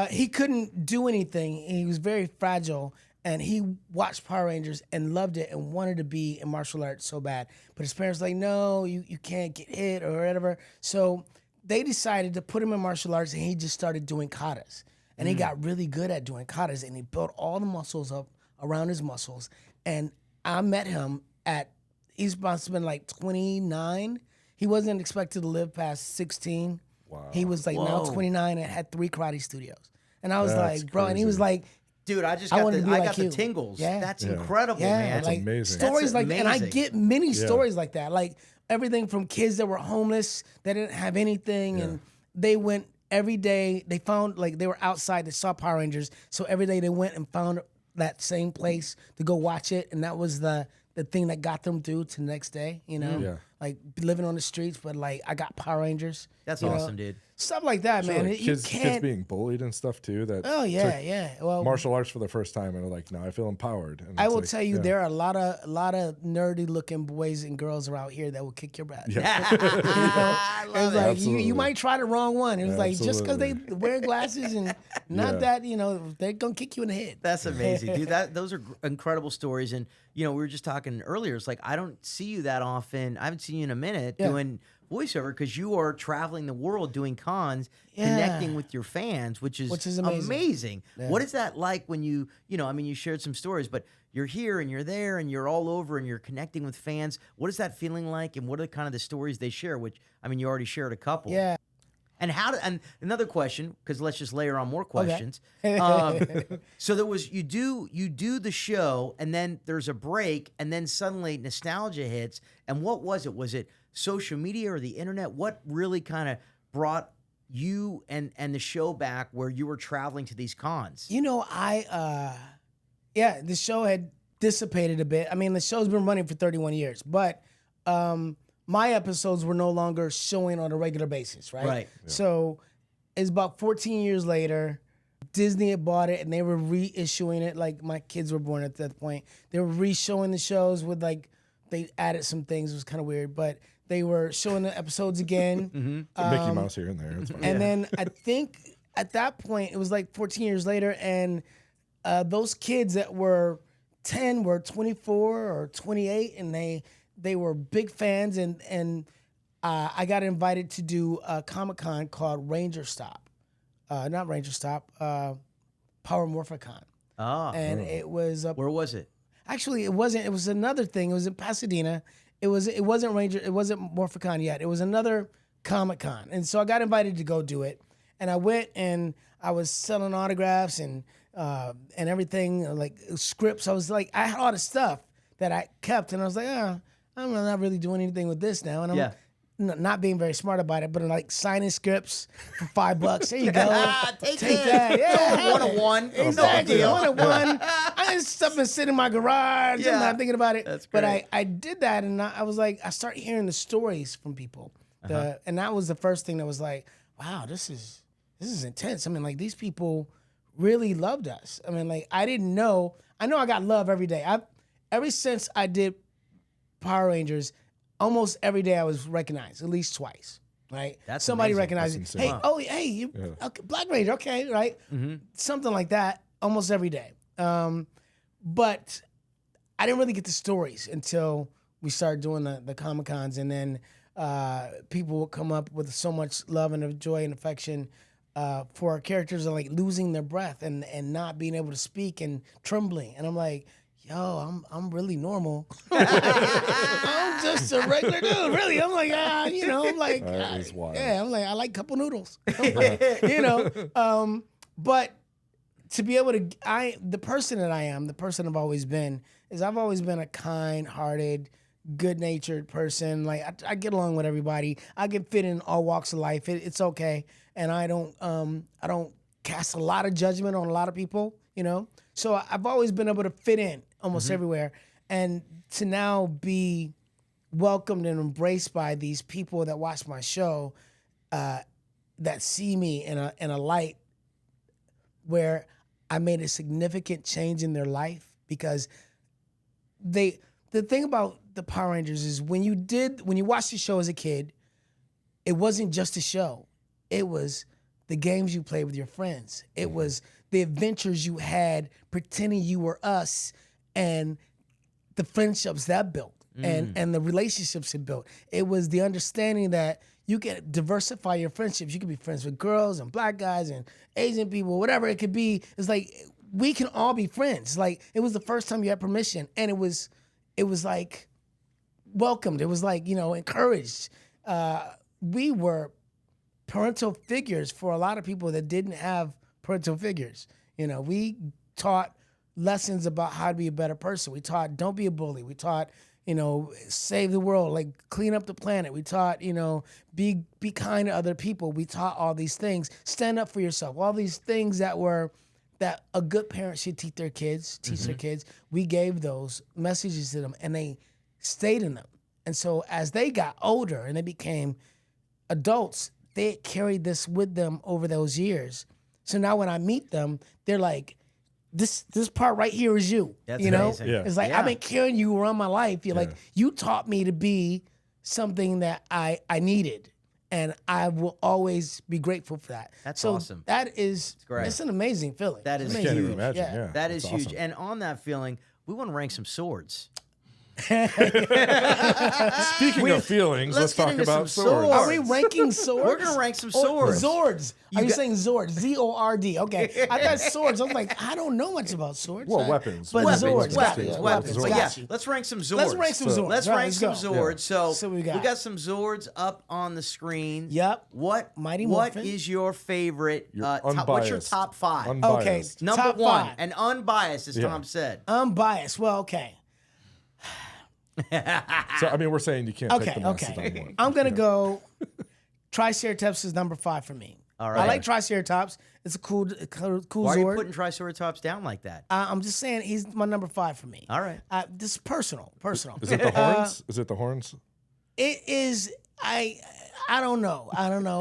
he couldn't do anything. He was very fragile. And he watched Power Rangers and loved it and wanted to be in martial arts so bad. But his parents were like, no, you can't get hit or whatever. So they decided to put him in martial arts, and he just started doing katas. And he got really good at doing katas, and he built all the muscles up around his muscles. And I met him he's supposed to have been like 29. He wasn't expected to live past 16. Wow. He was like now 29 and had 3 karate studios. And I was That's like, bro, and he crazy. was like, Dude, I just I got wanted to be I like got the you. tingles. Yeah. That's Yeah. incredible, yeah, man. That's like amazing. stories That's like that. And I amazing. get many Yeah. stories like that. Like everything from kids that were homeless, that didn't have anything, and they went every day. They found, like, they were outside, they saw Power Rangers, so every day they went and found that same place to go watch it, and that was the thing that got them through to the next day, you know? Yeah. Like living on the streets, but like I got Power Rangers. That's you know? awesome, dude. Stuff like that, Sure, man. like You kids can't. being bullied and stuff too. That Oh yeah. Well, martial arts for the first time and are like, no, I feel empowered. And I it's will like, tell you, yeah. there are a lot of nerdy looking boys and girls are out here that will kick your butt. I It love was it. like Absolutely. you might try the wrong one. It was like just because they Absolutely. wear glasses and not Yeah. that, you know, they're gonna kick you in the head. That's amazing, dude. Those are incredible stories. And we were just talking earlier. It's like I don't see you that often. I haven't seen you in a minute doing voiceover because you are traveling the world doing cons, connecting with your fans, which is amazing. Yeah. What is that like when you shared some stories, but you're here and you're there and you're all over and you're connecting with fans. What is that feeling like? And what are kind of the stories they share? Which you already shared a couple. Yeah. And and another question, because let's just layer on more questions. So there was you do the show, and then there's a break, and then suddenly nostalgia hits. And what was it? Was it social media or the internet? What really kind of brought you and the show back where you were traveling to these cons? You know, the show had dissipated a bit. I mean, the show's been running for 31 years, but my episodes were no longer showing on a regular basis, right? Right. Yeah. So it's about 14 years later. Disney had bought it and they were reissuing it. Like my kids were born at that point. They were re-showing the shows with they added some things. It was kind of weird, but they were showing the episodes again. Mickey Mouse here and there. It's fine. And then I think at that point, it was like 14 years later, and those kids that were 10 were 24 or 28, and they were big fans, and I got invited to do a Comic-Con called Ranger Stop. Not Ranger Stop, Power Morphicon. Oh, And it was where was it? actually it wasn't. It was another thing. It was in Pasadena. It wasn't Ranger. It wasn't Morphicon yet. It was another Comic-Con, and so I got invited to go do it. And I went and I was selling autographs and everything, like scripts. I was like, I had all the stuff that I kept, and I was like, I'm not really doing anything with this now. And I'm not being very smart about it, but I'm like signing scripts for $5. There you go. Take that. Yeah. 101. Exactly. No One deal. on one. I just stuff and sit in my garage. Yeah. I'm not thinking about it. That's But great. I did that, and I was like, I started hearing the stories from people. And that was the first thing that was like, wow, this is intense. I mean, like, these people really loved us. I mean, like, I didn't know. I know I got love every day. Ever since I did Power Rangers, almost every day I was recognized, at least twice. right? That's Somebody amazing. recognizes, That's hey, insane. oh, hey, you, okay, Black Ranger, okay, right? Something like that almost every day. But I didn't really get the stories until we started doing the Comic-Cons, and then people would come up with so much love and joy and affection for our characters, and like losing their breath and not being able to speak and trembling. And I'm like, yo, I'm really normal. I'm just a regular dude, really. I'm like, I'm like, That is wild. yeah, I'm like, I like couple noodles, but to be able to, the person that I am, the person I've always been, is I've always been a kind-hearted, good-natured person. Like I get along with everybody. I can fit in all walks of life. It's okay, and I don't cast a lot of judgment on a lot of people. So I've always been able to fit in almost everywhere, and to now be welcomed and embraced by these people that watch my show, that see me in a light where I made a significant change in their life, because the thing about the Power Rangers is when you watched the show as a kid, it wasn't just a show. It was the games you played with your friends. It was the adventures you had pretending you were us, and the friendships that built and the relationships it built. It was the understanding that you can diversify your friendships. You can be friends with girls and black guys and Asian people, whatever it could be. It's like we can all be friends. Like it was the first time you had permission, and it was like welcomed. It was like, encouraged. We were parental figures for a lot of people that didn't have parental figures. We taught lessons about how to be a better person. We taught don't be a bully. We taught save the world, like clean up the planet. We taught, be kind to other people. We taught all these things. Stand up for yourself. All these things that a good parent should teach their kids. We gave those messages to them, and they stayed in them. And so as they got older and they became adults, they carried this with them over those years. So now when I meet them, they're like, this part right here is you. That's amazing. Yeah. It's like I've been carrying you around my life. You're like, you taught me to be something that I needed, and I will always be grateful for that. That's so awesome. That is great. It's an amazing feeling. That is It's I can't even huge. imagine. Yeah. That is That's huge. awesome. And on that feeling, we want to rank some swords. Speaking of feelings, let's get talk into about some swords. Are we ranking swords? We're gonna rank some Or swords. Zords. Are you got- saying Zords? Zord. Okay. I got swords. I was like, I don't know much about swords. Well, weapons. But Weapons, Zords. weapons. Got But you. yeah, Got you. let's rank some Zords. Let's rank some Zords. Let's Right, rank let's some go. Zords. So we got some Zords up on the screen. Yep. What Mighty What Morphin. is your favorite? What's your unbiased. top five? Okay. Unbiased. Number top one, five. and unbiased, as Yeah. Tom said. Unbiased. Well, okay. So I mean, we're saying you can't pick Okay. the Mastodon Okay. one. I'm gonna go. Triceratops is number 5 for me. All right. I like Triceratops. It's a cool Why are you Zord. putting Triceratops down like that? I'm just saying he's my number 5 for me. All right. This is personal. Is it the horns? Is it the horns? It is. I don't know.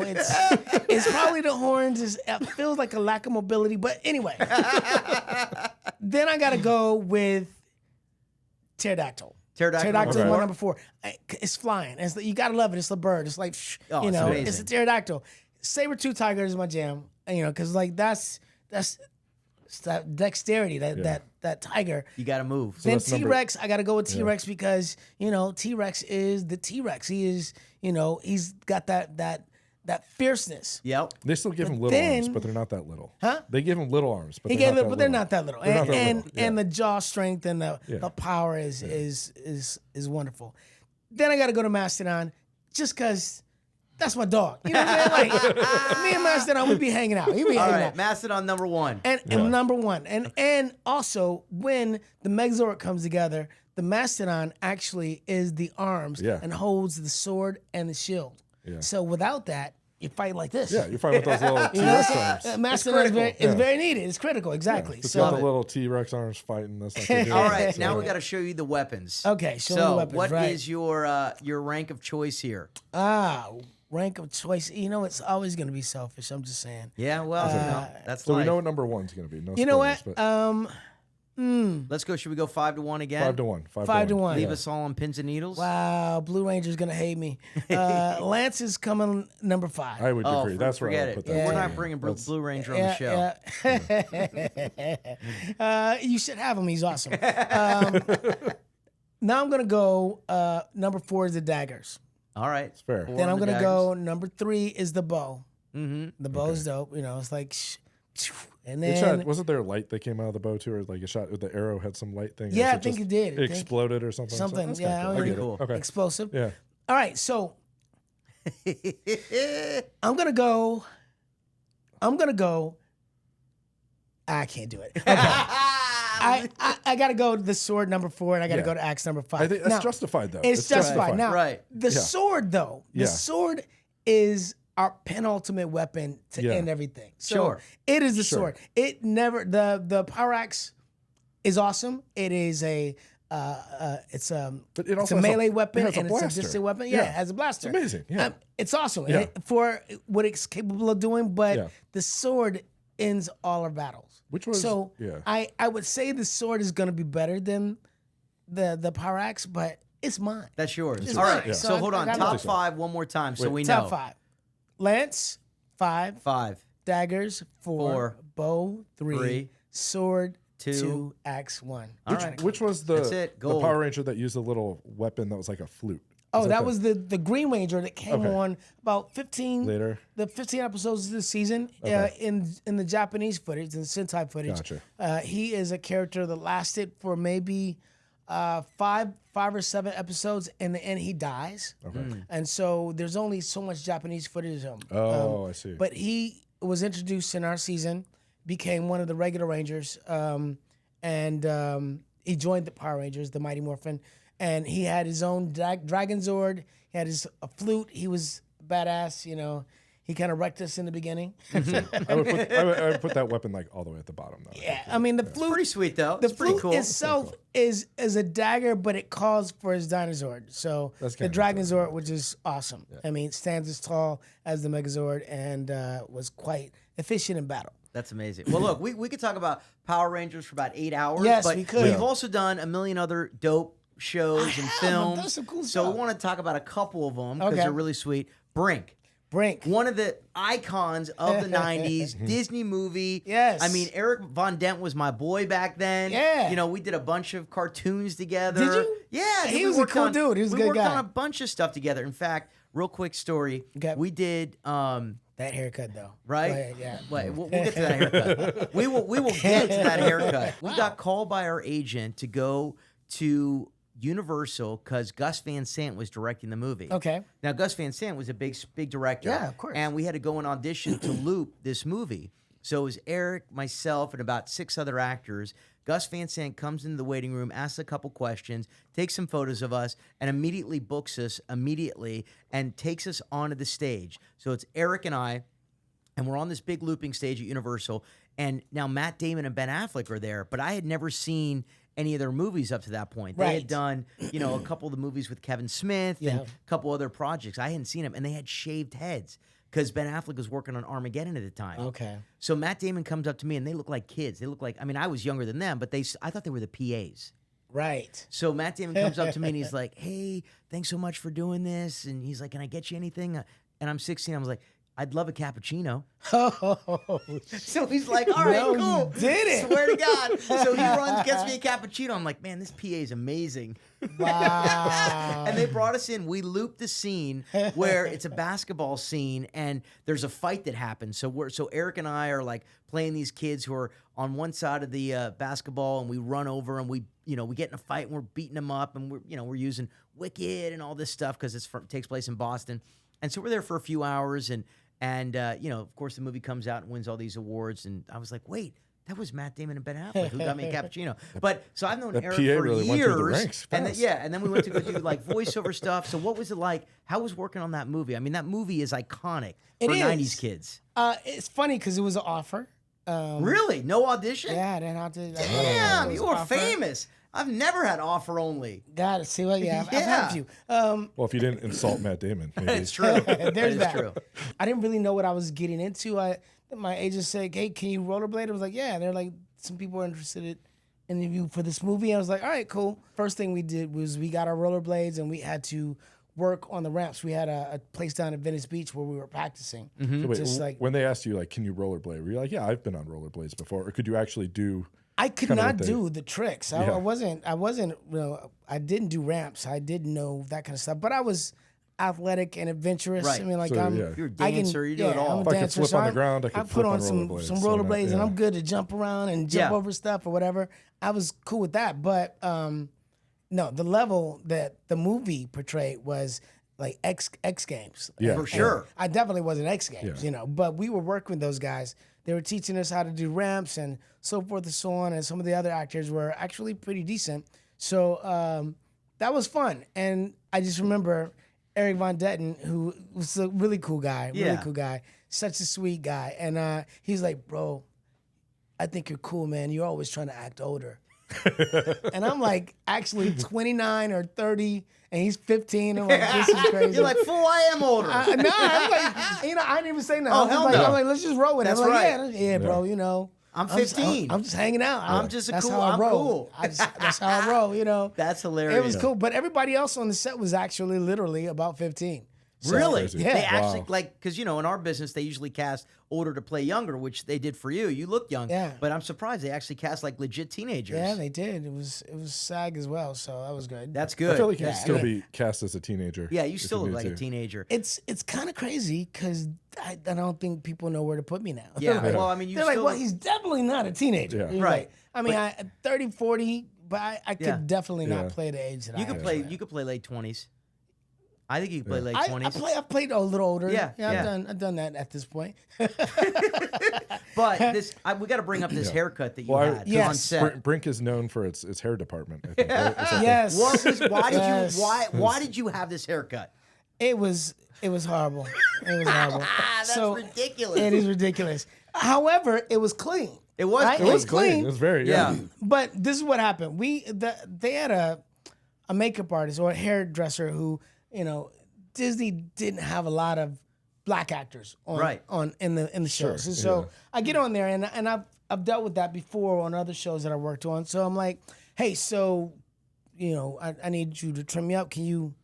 It's probably the horns. It feels like a lack of mobility. But anyway, then I gotta go with pterodactyl. Pterodactyl is Okay. my number 4. It's flying. You gotta love it. It's the bird. It's like Oh, it's amazing. it's a pterodactyl. Saber-tooth tiger is my jam. Because like that's that dexterity. That tiger. You got to move. Then that's number- T-Rex, I got to go with T-Rex because, T-Rex is the T-Rex. He is, he's got that fierceness. Yep. They still give him little then- arms, but they're not that little. Huh? They give him little arms, but He they're gave not it, that but they're little. not that little. They're not that And little, yeah. and the jaw strength and the power is wonderful. Then I got to go to Mastodon just because that's my dog. You know what I'm saying? Like, me and Mastodon, we be hanging out. We be All hanging right. out. Mastodon number one. And number 1. And also when the Megazord comes together, the Mastodon actually is the arms and holds the sword and the shield. Yeah. So without that, you fight like this. Yeah, you're fighting with those little You know T-Rex what I'm arms. saying? Mastodon is very, Yeah. it's very needed. It's critical. Exactly. It's So got the little T-Rex arms fighting. That's not gonna do All it. right. So- Now we got to show you the weapons. Okay, show me so the weapons, what right. is your rank of choice here? rank of choice. It's always going to be selfish. I'm just saying. Yeah. Well, that's So life. we know what number one's going to be. No You know what? spoilers, but Let's go. Should we go 5-1 again? 5-1. 5-1. Leave Yeah. us all on pins and needles. Wow, Blue Ranger's gonna hate me. Lance is coming number 5. I would agree. That's where I forget would it. put that. We're Yeah. not bringing Blue Ranger on the show. You should have him. He's awesome. Now I'm gonna go. Number 4 is the daggers. All right. It's fair. Then I'm gonna go. Number 3 is the bow. Mm-hmm. The bow's dope. You know, it's like, and It then shot, wasn't there light that came out of the bow too, or like a shot with the arrow had some light thing? Or yeah, is I think just- it did. It exploded or something. Something, That's yeah, kinda I cool. mean, I get cool. it. Okay. explosive. Yeah. All right, so I'm gonna go. I can't do it. Okay. I gotta go to the sword number 4, and I gotta Yeah. go to axe number 5. I think that's Now, justified though. It's justified. Now, Right. the Yeah. sword though, the Yeah. sword is our penultimate weapon to Yeah. end everything. So Sure. it is the Sure. sword. It never the power axe is awesome. It is a it's But it it's also a has a- melee weapon it has a and it's a blaster. distant weapon. Yeah, Yeah. it has a blaster. It's amazing. Yeah. It's awesome Yeah. for what it's capable of doing. But Yeah. the sword ends all our battles. Which was So yeah. I would say the sword is going to be better than the power axe, but it's mine. That's yours. It's All mine. right. Yeah. So So hold I on. gotta Top go. 5 one more time so Wait. we Top know. 5. Lance 5. 5. Daggers 4. 4. Bow 3. 3. Sword 2. 2. Axe 1. All right. Which was That's it. the Gold. Power Ranger that used a little weapon that was like a flute? Oh, Is that the- was the Green Ranger that came Okay. on about 15 Later. The 15 episodes of the season in the Japanese footage, in the Sentai footage. Gotcha. He is a character that lasted for maybe 5 or 7 episodes, and in the end he dies. Okay. And so there's only so much Japanese footage of him. Oh, I see. But he was introduced in our season, became one of the regular Rangers, and he joined the Power Rangers, the Mighty Morphin, and he had his own Dragon Zord. He had a flute. He was badass, you know. He kind of wrecked us in the beginning. I would put that weapon like all the way at the bottom though. Yeah, I mean the flute. Pretty sweet though. The It's pretty flute cool. itself is a dagger, but it calls for his dinosaur. So That's the kinda Dragon cool. Zord, which is awesome. I mean, it stands as tall as the Megazord and was quite efficient in battle. That's amazing. Well, look, we could talk about Power Rangers for about 8 hours. Yes, but we could. We've Yeah. also done a million other dope shows and I've films. done some cool so stuff. we want to talk about a couple of them because Okay. they're really sweet. Brink. Brink. One of the icons of the 90s, Disney movie. Yes. I mean, Eric Von Dent was my boy back then. Yeah. You know, we did a bunch of cartoons together. Did you? Yeah. He we was a worked cool on- dude. He was a we good worked guy. on a bunch of stuff together. In fact, real quick story. Okay. We did That haircut though. right? Go ahead, yeah. Wait, we'll get to that haircut. We will get to that haircut. We got called by our agent to go to Universal because Gus Van Sant was directing the movie. Okay. Now Gus Van Sant was a big director. Yeah, of course. And we had to go and audition to loop this movie. So it was Eric, myself, and about 6 other actors. Gus Van Sant comes into the waiting room, asks a couple questions, takes some photos of us, and immediately books us and takes us onto the stage. So it's Eric and I, and we're on this big looping stage at Universal. And now Matt Damon and Ben Affleck are there, but I had never seen any of their movies up to that point. They Right. had done, you know, a couple of the movies with Kevin Smith and Yeah. a couple other projects. I hadn't seen them, and they had shaved heads because Ben Affleck was working on Armageddon at the time. Okay. So Matt Damon comes up to me, and they look like kids. They look like, I mean, I was younger than them, but I thought they were the PAs. Right. So Matt Damon comes up to me, and he's like, "Hey, thanks so much for doing this." And he's like, "Can I get you anything?" And I'm 16. I was like, "I'd love a cappuccino." Oh, So he's like, "All right, No, you cool." did it. Swear to God. So he runs, gets me a cappuccino. I'm like, "Man, this PA is amazing." wow. And they brought us in. We looped the scene where it's a basketball scene and there's a fight that happens. So Eric and I are like playing these kids who are on one side of the basketball, and we run over and we get in a fight and we're beating them up, and we're using Wicked and all this stuff because it takes place in Boston. And so we're there for a few hours, and of course the movie comes out and wins all these awards. And I was like, wait, that was Matt Damon and Ben Affleck who got me a cappuccino. But so I've known That Eric PA for really went through the years, ranks and then, fast. and then we went to go do like voiceover stuff. So what was it like? How was working on that movie? I mean, that movie is iconic for It is. 90s kids. It's funny because it was an offer. Really? No audition? Yeah, I didn't have to. Damn, it was you an were offer. famous. I've never had offer only. Got it. See what? Yeah, I've had Yeah. a few. Well, if you didn't insult Matt Damon, maybe. It's true. There's That is that. true. I didn't really know what I was getting into. My agent said, "Hey, can you rollerblade?" I was like, "Yeah." And they're like, "Some people are interested interview for this movie. I was like, all right, cool. First thing we did was we got our rollerblades and we had to work on the ramps. We had a place down at Venice Beach where we were practicing. So wait, Just like when they asked you, like, can you rollerblade? Were you like, yeah, I've been on rollerblades before, or could you actually do? I could kinda not what they- do the tricks. I wasn't. I didn't do ramps. I didn't know that kind of stuff. But I was athletic and adventurous. Right. I mean, like So, I'm. yeah. You're a I can- dancer. You do it all. I'm a If I could dancer, flip so on the I- ground, I could put flip on on some rollerblades. some So that- rollerblades, and yeah. I'm good to jump around and jump Yeah. over stuff or whatever. I was cool with that. But no, the level that the movie portrayed was like X Games. Yeah. For sure. I definitely wasn't X Games, Yeah. you know, but we were working with those guys. They were teaching us how to do ramps and so forth and so on. And some of the other actors were actually pretty decent. So that was fun. And I just remember Eric Von Detten, who was a really cool guy, such a sweet guy. And he's like, bro, I think you're cool, man. You're always trying to act older. And I'm like, actually 29 or 30, and he's 15. I'm like, this is crazy. You're like, fool, I am older. No, I'm like, you know, I didn't even say nothing. Oh, I'm, hell like, no. I'm like, let's just roll with it. That's I'm like, right. yeah, bro, you know. I'm 15. I'm just hanging out. I'm just a That's cool- how I I'm roll. cool. That's how I roll, you know. That's hilarious. It was cool, but everybody else on the set was actually literally about 15. So- Really? Crazy. Yeah. They actually Wow. like because in our business they usually cast older to play younger, which they did for you. You look young. Yeah. But I'm surprised they actually cast like legit teenagers. Yeah, they did. It was SAG as well, so that was good. That's good. I feel like you Yeah, can still yeah. be cast as a teenager. yeah, you if still look need like a to. teenager. It's kind of crazy because I don't think people know where to put me now. Yeah. Like, Well, I mean, you they're still like, well, he's definitely not a teenager. Yeah. You're Right. like- I mean, 30, 40, but I could Yeah. definitely not Yeah. play the age that you I could am. play. You could play late 20s. I think you could play late I 20s. played a little older. Yeah, yeah. I've done that at this point. But we got to bring up this haircut that you Well, had Yes. on set. Brink is known for its hair department. I think, right? Is that Yes. Why did Yes. you why did you have this haircut? It was horrible. It was horrible. That's ridiculous. It is ridiculous. However, it was clean. It was Right? clean. It was clean. It was very Yeah. But this is what happened. They had a makeup artist or a hairdresser who, you know, Disney didn't have a lot of black actors in the shows. And so yeah. I get on there and I've dealt with that before on other shows that I worked on. So I'm like, hey, so you know, I need you to trim me up. Can you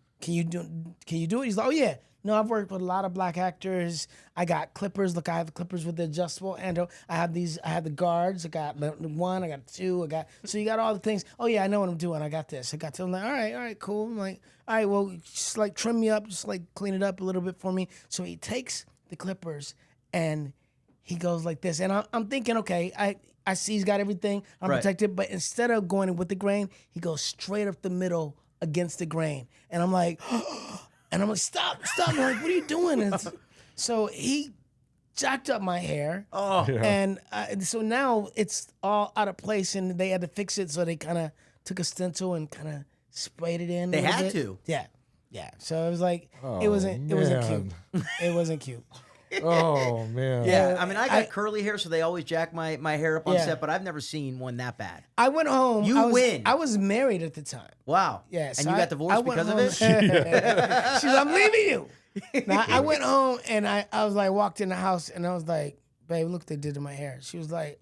do it? He's like, oh yeah. No, I've worked with a lot of black actors. I got clippers. Look, I have the clippers with the adjustable handle. I had the guards. I got one. I got two. So you got all the things. Oh yeah, I know what I'm doing. I got this. I got to. I'm like, all right, cool. I'm like, all right, well, just like trim me up, just like clean it up a little bit for me. So he takes the clippers and he goes like this, and I'm thinking, okay, I see he's got everything. I'm Right. protected, but instead of going in with the grain, he goes straight up the middle against the grain, and I'm like. And I'm like, stop. I'm like, what are you doing? So he jacked up my hair. Oh, Yeah. And so now it's all out of place and they had to fix it. So they kind of took a stencil and kind of sprayed it in. a They little had bit. to. Yeah. Yeah. So it was like, it Oh, wasn't man. cute. It wasn't cute. Oh man. yeah. I mean, I got I- curly hair, so they always jack my hair up on Yeah. set, but I've never seen one that bad. I went home. You win. I was married at the time. Wow. Yeah. And so you I got divorced went because of home- it? She's like, I'm leaving you. Now, I went home and I was like, walked in the house and I was like, babe, look what they did to my hair. She was like,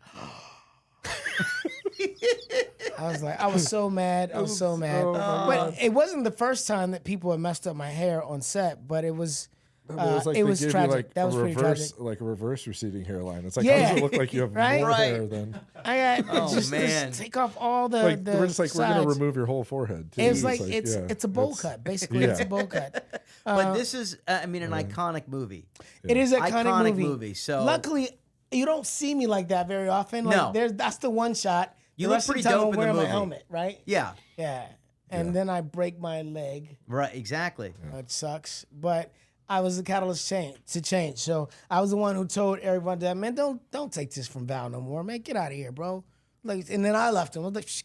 I was so mad. I was so mad. But it wasn't the first time that people had messed up my hair on set, but it was. It was like it they was gave tragic. you like That was a pretty reverse, tragic. like a reverse receding hairline. It's like, Yeah. how does it look like you have Right? more Right. hair than? I got Oh, just man. take off all the. Like the we're just like we're gonna sides. remove your whole forehead. Too. It's like it's yeah, a bowl it's- cut. Basically, yeah. it's a bowl cut. But this is, I mean, an iconic movie. It is an Iconic iconic movie, so- luckily, you don't see me like that very often. Like, No. that's the one shot. You the look rest of pretty the time dope I'm in the wearing my movie. helmet, right? Yeah. Yeah. And then I break my leg, Right. Exactly. which sucks. But I was the catalyst to change. So I was the one who told Eric Von Detten, man, don't take this from Val no more, man. Get out of here, bro. Like, and then I left him. I was like, Shh.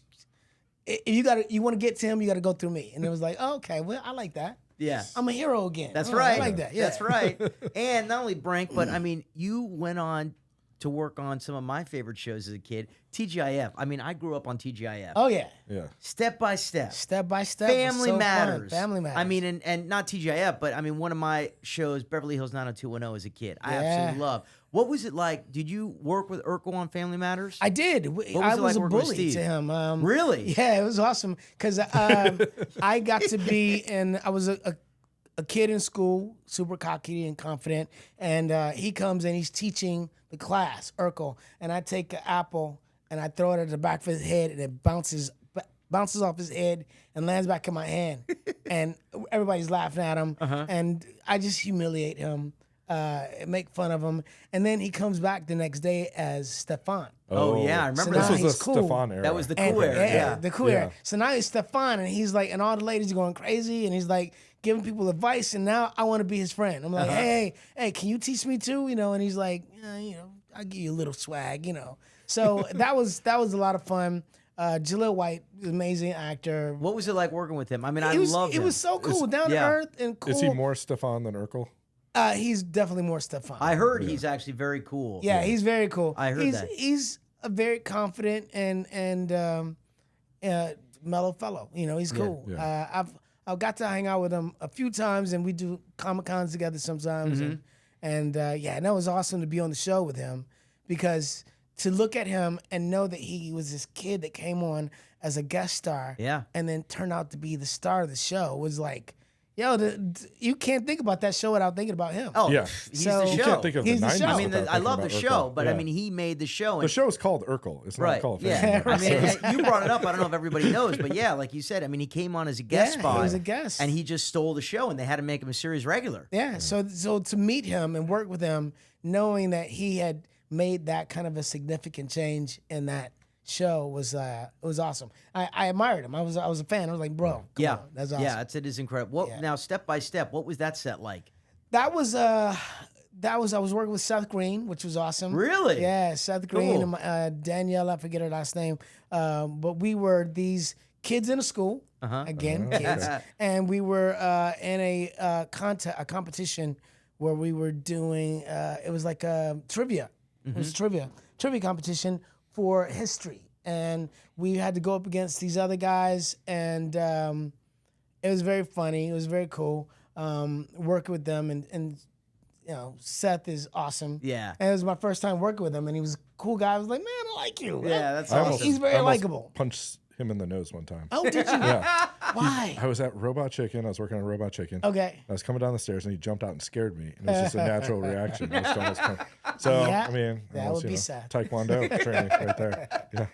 If you want to get to him, you got to go through me. And it was like, oh, okay, well, I like that. Yeah. I'm a hero again. That's Oh, right. I like that. Yeah. That's right. And not only Brink, but I mean, you went on to work on some of my favorite shows as a kid, TGIF. I mean, I grew up on TGIF. Oh yeah. Yeah. Step by step. Step by step. was Family so fun. Matters. Family Matters. I mean, and not TGIF, but I mean, one of my shows, Beverly Hills 90210, as a kid. I Yeah. absolutely love. What was it like? Did you work with Urkel on Family Matters? I did. I it was like a working with bully Steve? to him. Really? Yeah, it was awesome because I got to be in. I was a kid in school, super cocky and confident, and he comes and he's teaching the class, Urkel, and I take an apple and I throw it at the back of his head, and it bounces off his head and lands back in my hand, and everybody's laughing at him, and I just humiliate him, make fun of him, and then he comes back the next day as Stefan. Oh yeah, I remember So that. now This was he's the cool. Stefan era. That was the And- cool era. Yeah. the cool era. Yeah. So now he's Stefan, and he's like, and all the ladies are going crazy, and he's like giving people advice, and now I want to be his friend. I'm like, hey, can you teach me too? You know, and he's like, I'll give you a little swag, So that was a lot of fun. Jaleel White, amazing actor. What was it like working with him? I mean, I love him. He was so cool, down to earth, and cool. Is he more Stefan than Urkel? He's defintellow more Stefan. I heard he's actually very cool. Yeah, he's very cool. I heard that. He's a very confident and mellow fellow. He's cool. yeah. I've got to hang out with him a few times, and we do Comic-Cons together sometimes. And that was awesome to be on the show with him, because to look at him and know that he was this kid that came on as a guest star, and then turned out to be the star of the show was like, you can't think about that show without thinking about him. Oh, Yeah. he's So- the show. You can't think of He's the the 90s show. I mean, without I thinking love the about show, Urkel. but Yeah. I mean, he made the show. The And, show is called Urkel. It's not called Family Yeah. Matters. I mean, you brought it up. I don't know if everybody knows, but yeah, like you said, I mean, he came on as a guest Yeah, spot. he was a guest. And he just stole the show, and they had to make him a series regular. Yeah. So to meet him and work with him, knowing that he had made that kind of a significant change in that show was awesome. I admired him. I was a fan. I was like, bro, come on. That's awesome. Yeah, it is incredible. What now? Step by step, what was that set like? That was I was working with Seth Green, which was awesome. Really? Yeah, Seth Green Cool. and Danielle, I forget her last name. But we were these kids in a school, again, kids, and we were in a competition where we were doing. It was like a trivia. It was trivia competition for history, and we had to go up against these other guys, and it was very funny. It was very cool working with them, and Seth is awesome. Yeah. And it was my first time working with him, and he was a cool guy. I was like, man, I like you. Yeah, that's I awesome. almost- He's very I almost likable. Punched him in the nose one time. Oh, did you? Yeah. Why? I was at Robot Chicken. I was working on Robot Chicken. Okay. I was coming down the stairs and he jumped out and scared me. And it was just a natural reaction. I was almost so, Yeah, I mean, that almost, would be sad. Taekwondo training right there. Yeah.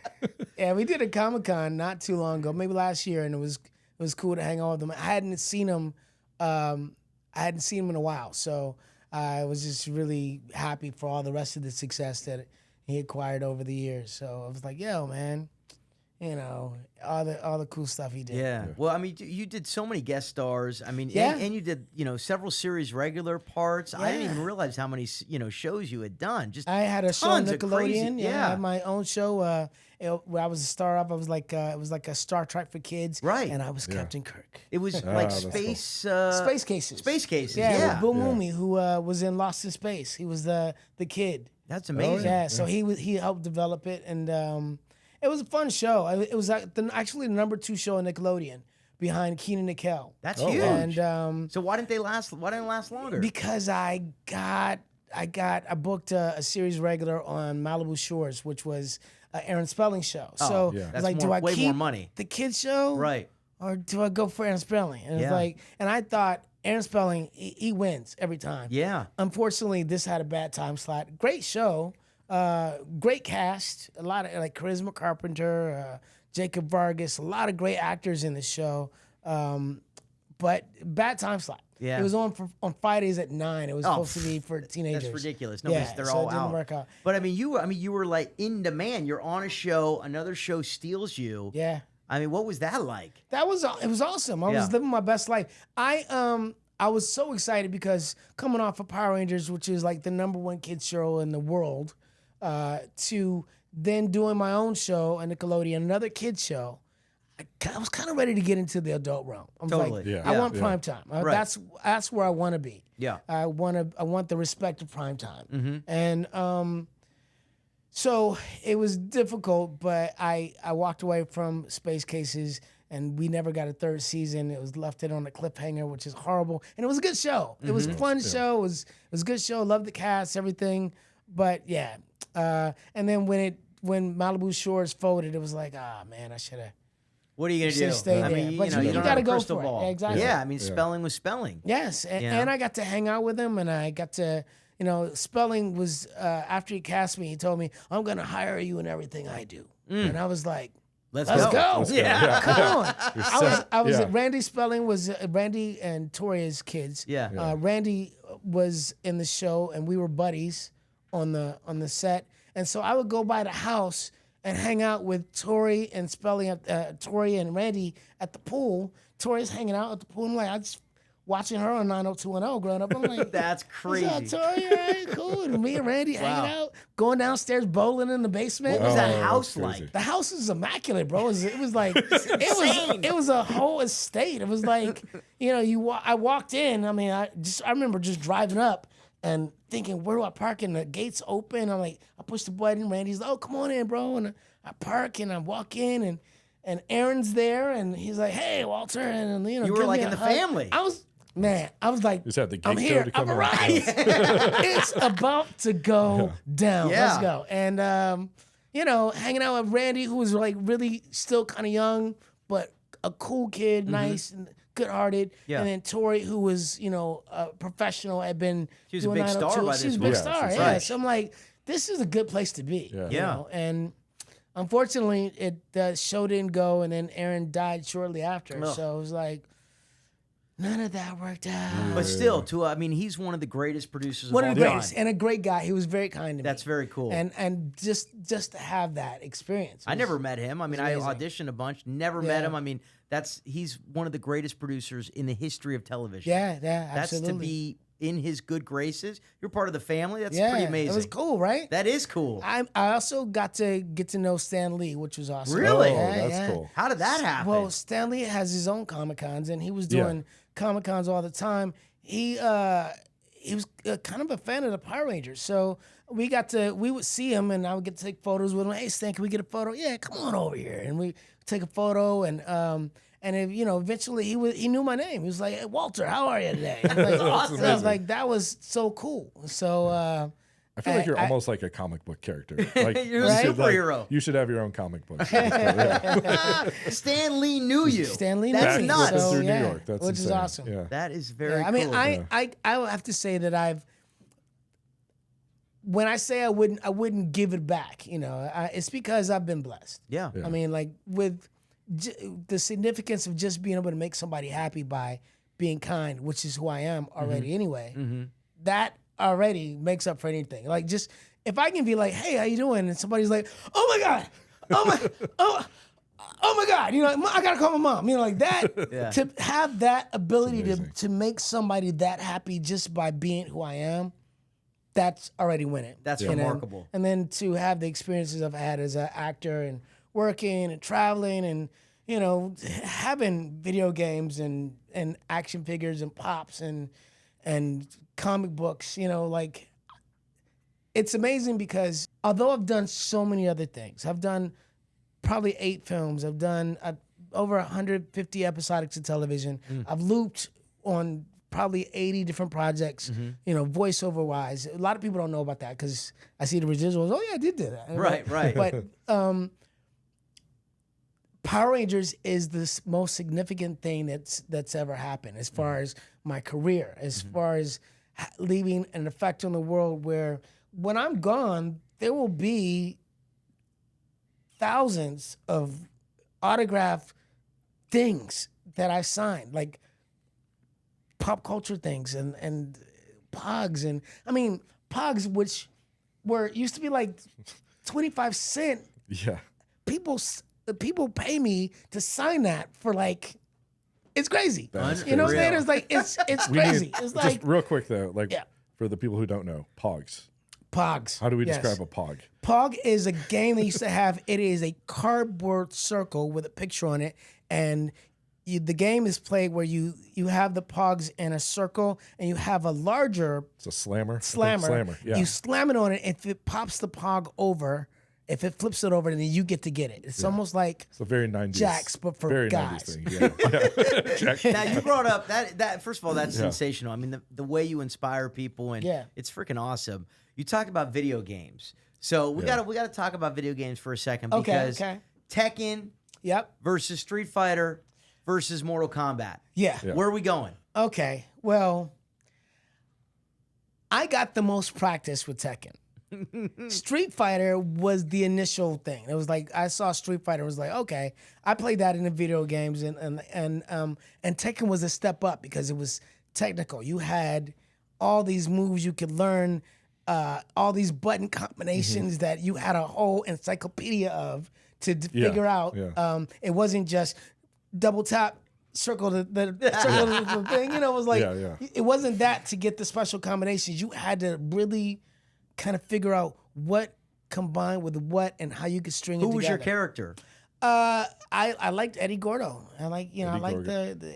Yeah, we did a Comic-Con not too long ago, maybe last year, and it was cool to hang out with him. I hadn't seen him in a while, so I was just really happy for all the rest of the success that he acquired over the years. So I was like, yo, man, all the cool stuff he did. Yeah. Well, I mean, you did so many guest stars. I mean, Yeah. and you did, several series regular parts. I didn't Yeah. even realize how many, shows you had done. Just I had a show on tons of crazy- Nickelodeon. Yeah, I had my own show. Where I was a star of. I was like, it was like a Star Trek for kids. Right. And I was Captain Kirk. It was like that's cool. space. Space Cases. Space Cases. Yeah, Yeah. with Bill Mumy, who was in Lost in Space. He was the kid. That's amazing. Yeah, so he helped develop it, and it was a fun show. It was actually the number 2 show on Nickelodeon, behind Keenan and Kel. That's Oh, huge. wow. And So why didn't they last? Why didn't it last longer? because I booked a series regular on Malibu Shores, which was Aaron Spelling's show. So yeah. I was That's like, more- do I way keep more money. the kids show, Right. or do I go for Aaron Spelling? And Yeah. it's like, and I thought Aaron Spelling, he wins every time. Yeah. Unfortunately, this had a bad time slot. Great show, great cast, a lot of like Charisma Carpenter, Jacob Vargas, a lot of great actors in the show, but bad time slot. Yeah. It was on Fridays at 9. It was Oh, supposed to be for teenagers. That's ridiculous. Yeah, They're so all it didn't out. work out. But I mean, you were like in demand. You're on a show. Another show steals you. Yeah. I mean, what was that like? It was awesome. I Yeah. was living my best life. I was so excited because coming off of Power Rangers, which is like the #1 kids show in the world, to then doing my own show on Nickelodeon, another kids show. I was kind of ready to get into the adult realm. I was Totally. like, Yeah. I Yeah. want Yeah. prime time. Right. That's where I want to be. Yeah. I want the respect of prime time. Mm-hmm. And so it was difficult, but I walked away from Space Cases, and we never got a 3rd season. It was left it on a cliffhanger, which is horrible. And it was a good show. It was a fun show. It was a good show. Loved the cast, everything. But yeah, and then when Malibu Shores folded, it was like, man, I should have. What are you Should gonna have do? stayed I there. mean, But you you don't gotta have a go crystal for it. ball. Exactly. Yeah, I mean, spelling was spelling. Yes, and I got to hang out with him, and I got to, spelling was after he cast me, he told me, "I'm gonna hire you in everything I do," and I was like, Let's go. go. Yeah. Come on. I was Yeah. Randy Spelling was Randy and Toria's kids. Yeah. Randy was in the show and we were buddies on the set. And so I would go by the house and hang out with Tori and Spelling Tori and Randy at the pool. Tori's hanging out at the pool. I'm like, I just watching her on 90210 growing up. I'm like, That's crazy. what's up, Tori? All right, cool. And me and Randy hanging out, going downstairs bowling in the basement. What was that Oh, house that's crazy. like? The house is immaculate, bro. It was like it was a whole estate. It was like, I walked in. I mean, I remember just driving up and thinking, where do I park? And the gates open. I'm like, I push the button. Randy's like, oh, come on in, bro. And I park and I walk in and Aaron's there and he's like, hey, Walter. And You were give like me in a the hug. family. I was like, You just had the gate I'm here. code to come I've in. arrived. It's about to go down. Yeah. Let's go. And hanging out with Randy, who was like really still kind of young, but a cool kid, nice and good-hearted. Yeah. And then Tori, who was a professional, had been She was a doing big star 902. by She was this a big point. star. Yeah, Yeah. right. So I'm like, this is a good place to be. Yeah. You know? And unfortunately, the show didn't go, and then Aaron died shortly after. Ugh. So it was like, none of that worked out. But still, he's one of the greatest producers One of of all the time. greatest and a great guy. He was very kind to me. That's very cool. And just to have that experience. I was- never met him. I mean, I amazing. auditioned a bunch, never met Yeah. him. I mean, he's one of the greatest producers in the history of television. Yeah, That's absolutely. to be in his good graces. You're part of the family. That's yeah, pretty amazing. It was cool, right? That is cool. I also got to get to know Stan Lee, which was awesome. Really? Oh, Yeah, that's yeah. cool. How did that happen? Well, Stan Lee has his own Comic-Cons, and he was Yeah. doing Comic-Cons all the time. He was kind of a fan of the Power Rangers, so we would see him, and I would get to take photos with him. Hey, Stan, can we get a photo? Yeah, come on over here, and we take a photo, and eventually he knew my name. He was like, hey, Walter, how are you today? And I'm like, Awesome. and I was like, that was so cool. So. I feel like you're I- almost like a comic book character. Like You're a you should, like, superhero. you should have your own comic book. Stan Lee knew you. Stan Lee That's knew me, nuts. so, through New yeah, York. That's which is insane. awesome. Yeah. That is very I mean, cool. I would have to say that when I say I wouldn't give it back, it's because I've been blessed. yeah. I mean, like with the significance of just being able to make somebody happy by being kind, which is who I am already anyway, that already makes up for anything. Like just, if I can be like, hey, how you doing? And somebody's like, oh my God, oh my God, I gotta call my mom. Like that, Yeah. to have that ability amazing. to make somebody that happy just by being who I am, that's already winning. That's And then- remarkable. And then to have the experiences I've had as an actor and working and traveling and, having video games and action figures and pops and comic books, like it's amazing because although I've done so many other things, I've done probably 8 films, I've done over 150 episodics of television, I've looped on probably 80 different projects, voiceover wise. A lot of people don't know about that because I see the residuals. Oh yeah, I did do that. Right. But Power Rangers is the most significant thing that's ever happened as far as my career, as far as leaving an effect on the world where when I'm gone, there will be thousands of autographed things that I signed, like pop culture things and Pogs. And I mean, Pogs, which used to be like 25 cents. Yeah. People pay me to sign that for like, it's crazy. That's You know what I'm saying? Unreal. It's like, it's We crazy. need- It's just like real quick though, like Yeah. for the people who don't know, Pogs. Pogs. How do we Yes. describe a Pog? Pog is a game they used to have. It is a cardboard circle with a picture on it, and the game is played where you have the Pogs in a circle, and you have a larger It's a slammer. I think slammer. Slammer. Yeah. You slam it on it. If it pops the Pog over, if it flips it over, then you get to get it. It's almost like It's a very 90s. Jacks, but for very guys. 90s thing. Yeah. Jack. Now you brought up that first of all, that's sensational. I mean, the way you inspire people and Yeah. it's freaking awesome. You talk about video games. So we gotta talk about video games for a second because Tekken versus Street Fighter versus Mortal Kombat. Yeah. Where are we going? Okay. Well, I got the most practice with Tekken. Street Fighter was the initial thing. It was like I saw Street Fighter, was like, okay, I played that in the video games, and Tekken was a step up because it was technical. You had all these moves you could learn, all these button combinations that you had a whole encyclopedia of to figure out. Yeah. It wasn't just double tap, circle the thing. You know, it was like it wasn't that to get the special combinations. You had to really kind of figure out what combined with what and how you could string it together. Who was your character? I liked Eddie Gordo. I like I like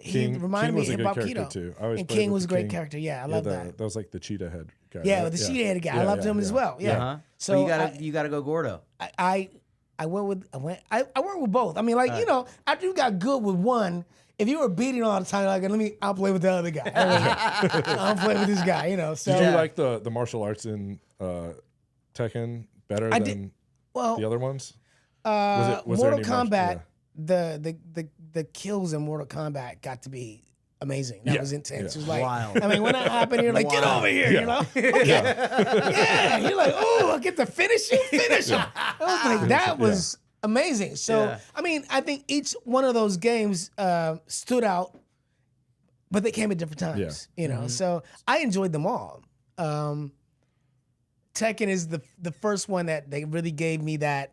he reminded me of Hip Hop Keto too. And King was a great character. Yeah, I love that. That was like the cheetah head guy. Yeah, right? the cheetah head guy. I loved him as well. Yeah. So you gotta go Gordo. I went with both. I mean, like after you got good with one, if you were beating all the time, like I'll play with the other guy. I'll play with this guy. So did you like the martial arts in Tekken better than the other ones? Was Mortal Kombat, the kills in Mortal Kombat got to be amazing. That was intense. It was like, wild. I mean, when that happened, you're like, get over here, you know? You're like, oh, I get to finish you, finish him. I was like, that was amazing. So, I mean, I think each one of those games stood out, but they came at different times, So I enjoyed them all. Tekken is the first one that they really gave me that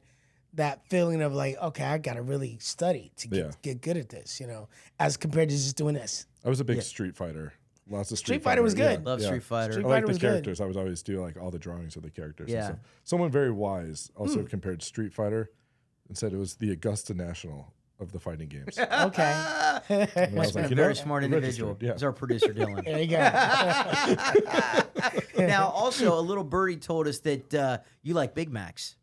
feeling of like, okay, I got to really study to get good at this, as compared to just doing this. I was a big Street Fighter. Lots of Street Fighter was good. Love Street Fighter. I like the characters. I would always do like all the drawings of the characters. Yeah. And stuff. Someone very wise also compared Street Fighter and said it was the Augusta National of the fighting games. Okay. Must have been a very smart individual. Yeah. It's our producer, Dylan. There you go. Now, also, a little birdie told us that you like Big Macs.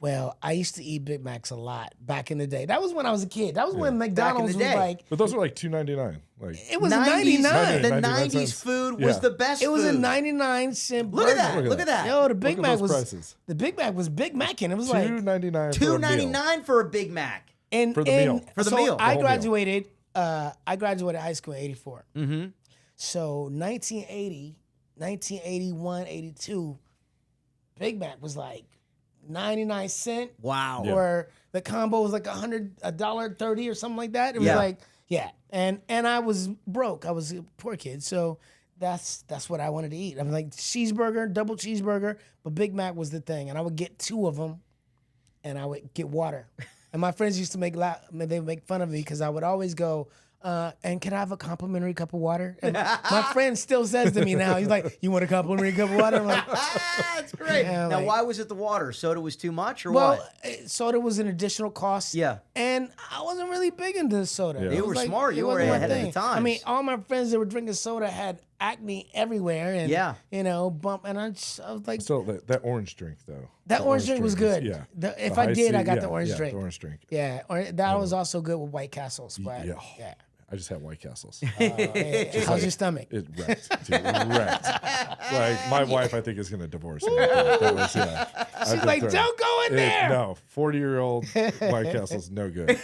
Well, I used to eat Big Macs a lot back in the day. That was when I was a kid. That was when McDonald's was like. But those were like $2.99. Like it was 99. The 99 90s cents. food was the best It was food. a 99-cent burger. Look at that. Look at that. Yo, the Big Mac was prices. the Big Mac was Big Mackin'. It was like $2.99. $2.99 for a Big Mac. And For the meal. For the meal. I graduated high school in 84. Mm-hmm. So 1980, 1981, 82, Big Mac was like 99 cents. Wow. Or the combo was like $1.30 or something like that. It was like, and I was broke. I was a poor kid. So that's what I wanted to eat. I'm like cheeseburger, double cheeseburger, but Big Mac was the thing. And I would get 2 of them and I would get water. And my friends used to they would make fun of me because I would always go, and can I have a complimentary cup of water? And my friend still says to me now, he's like, you want a complimentary cup of water? I'm like, that's great. Yeah, now, like, why was it the water? Soda was too much or well, what? Soda was an additional cost. Yeah. And I wasn't really big into soda. Yeah. It You was were like, smart. it You were wasn't my ahead of the thing. times. I mean, all my friends that were drinking soda had acne everywhere. And, bump. And I was like. Still, that orange drink, though. That orange drink was good. Yeah. If I did, I got the orange drink. The orange drink. Yeah. That was also good with White Castles. But, Yeah. I just had White Castles. How's your stomach? It wrecked, dude. It wrecked. Like, my wife, I think, is going to divorce me. That was, She's like, don't go in there. No, 40-year-old White Castles, no good.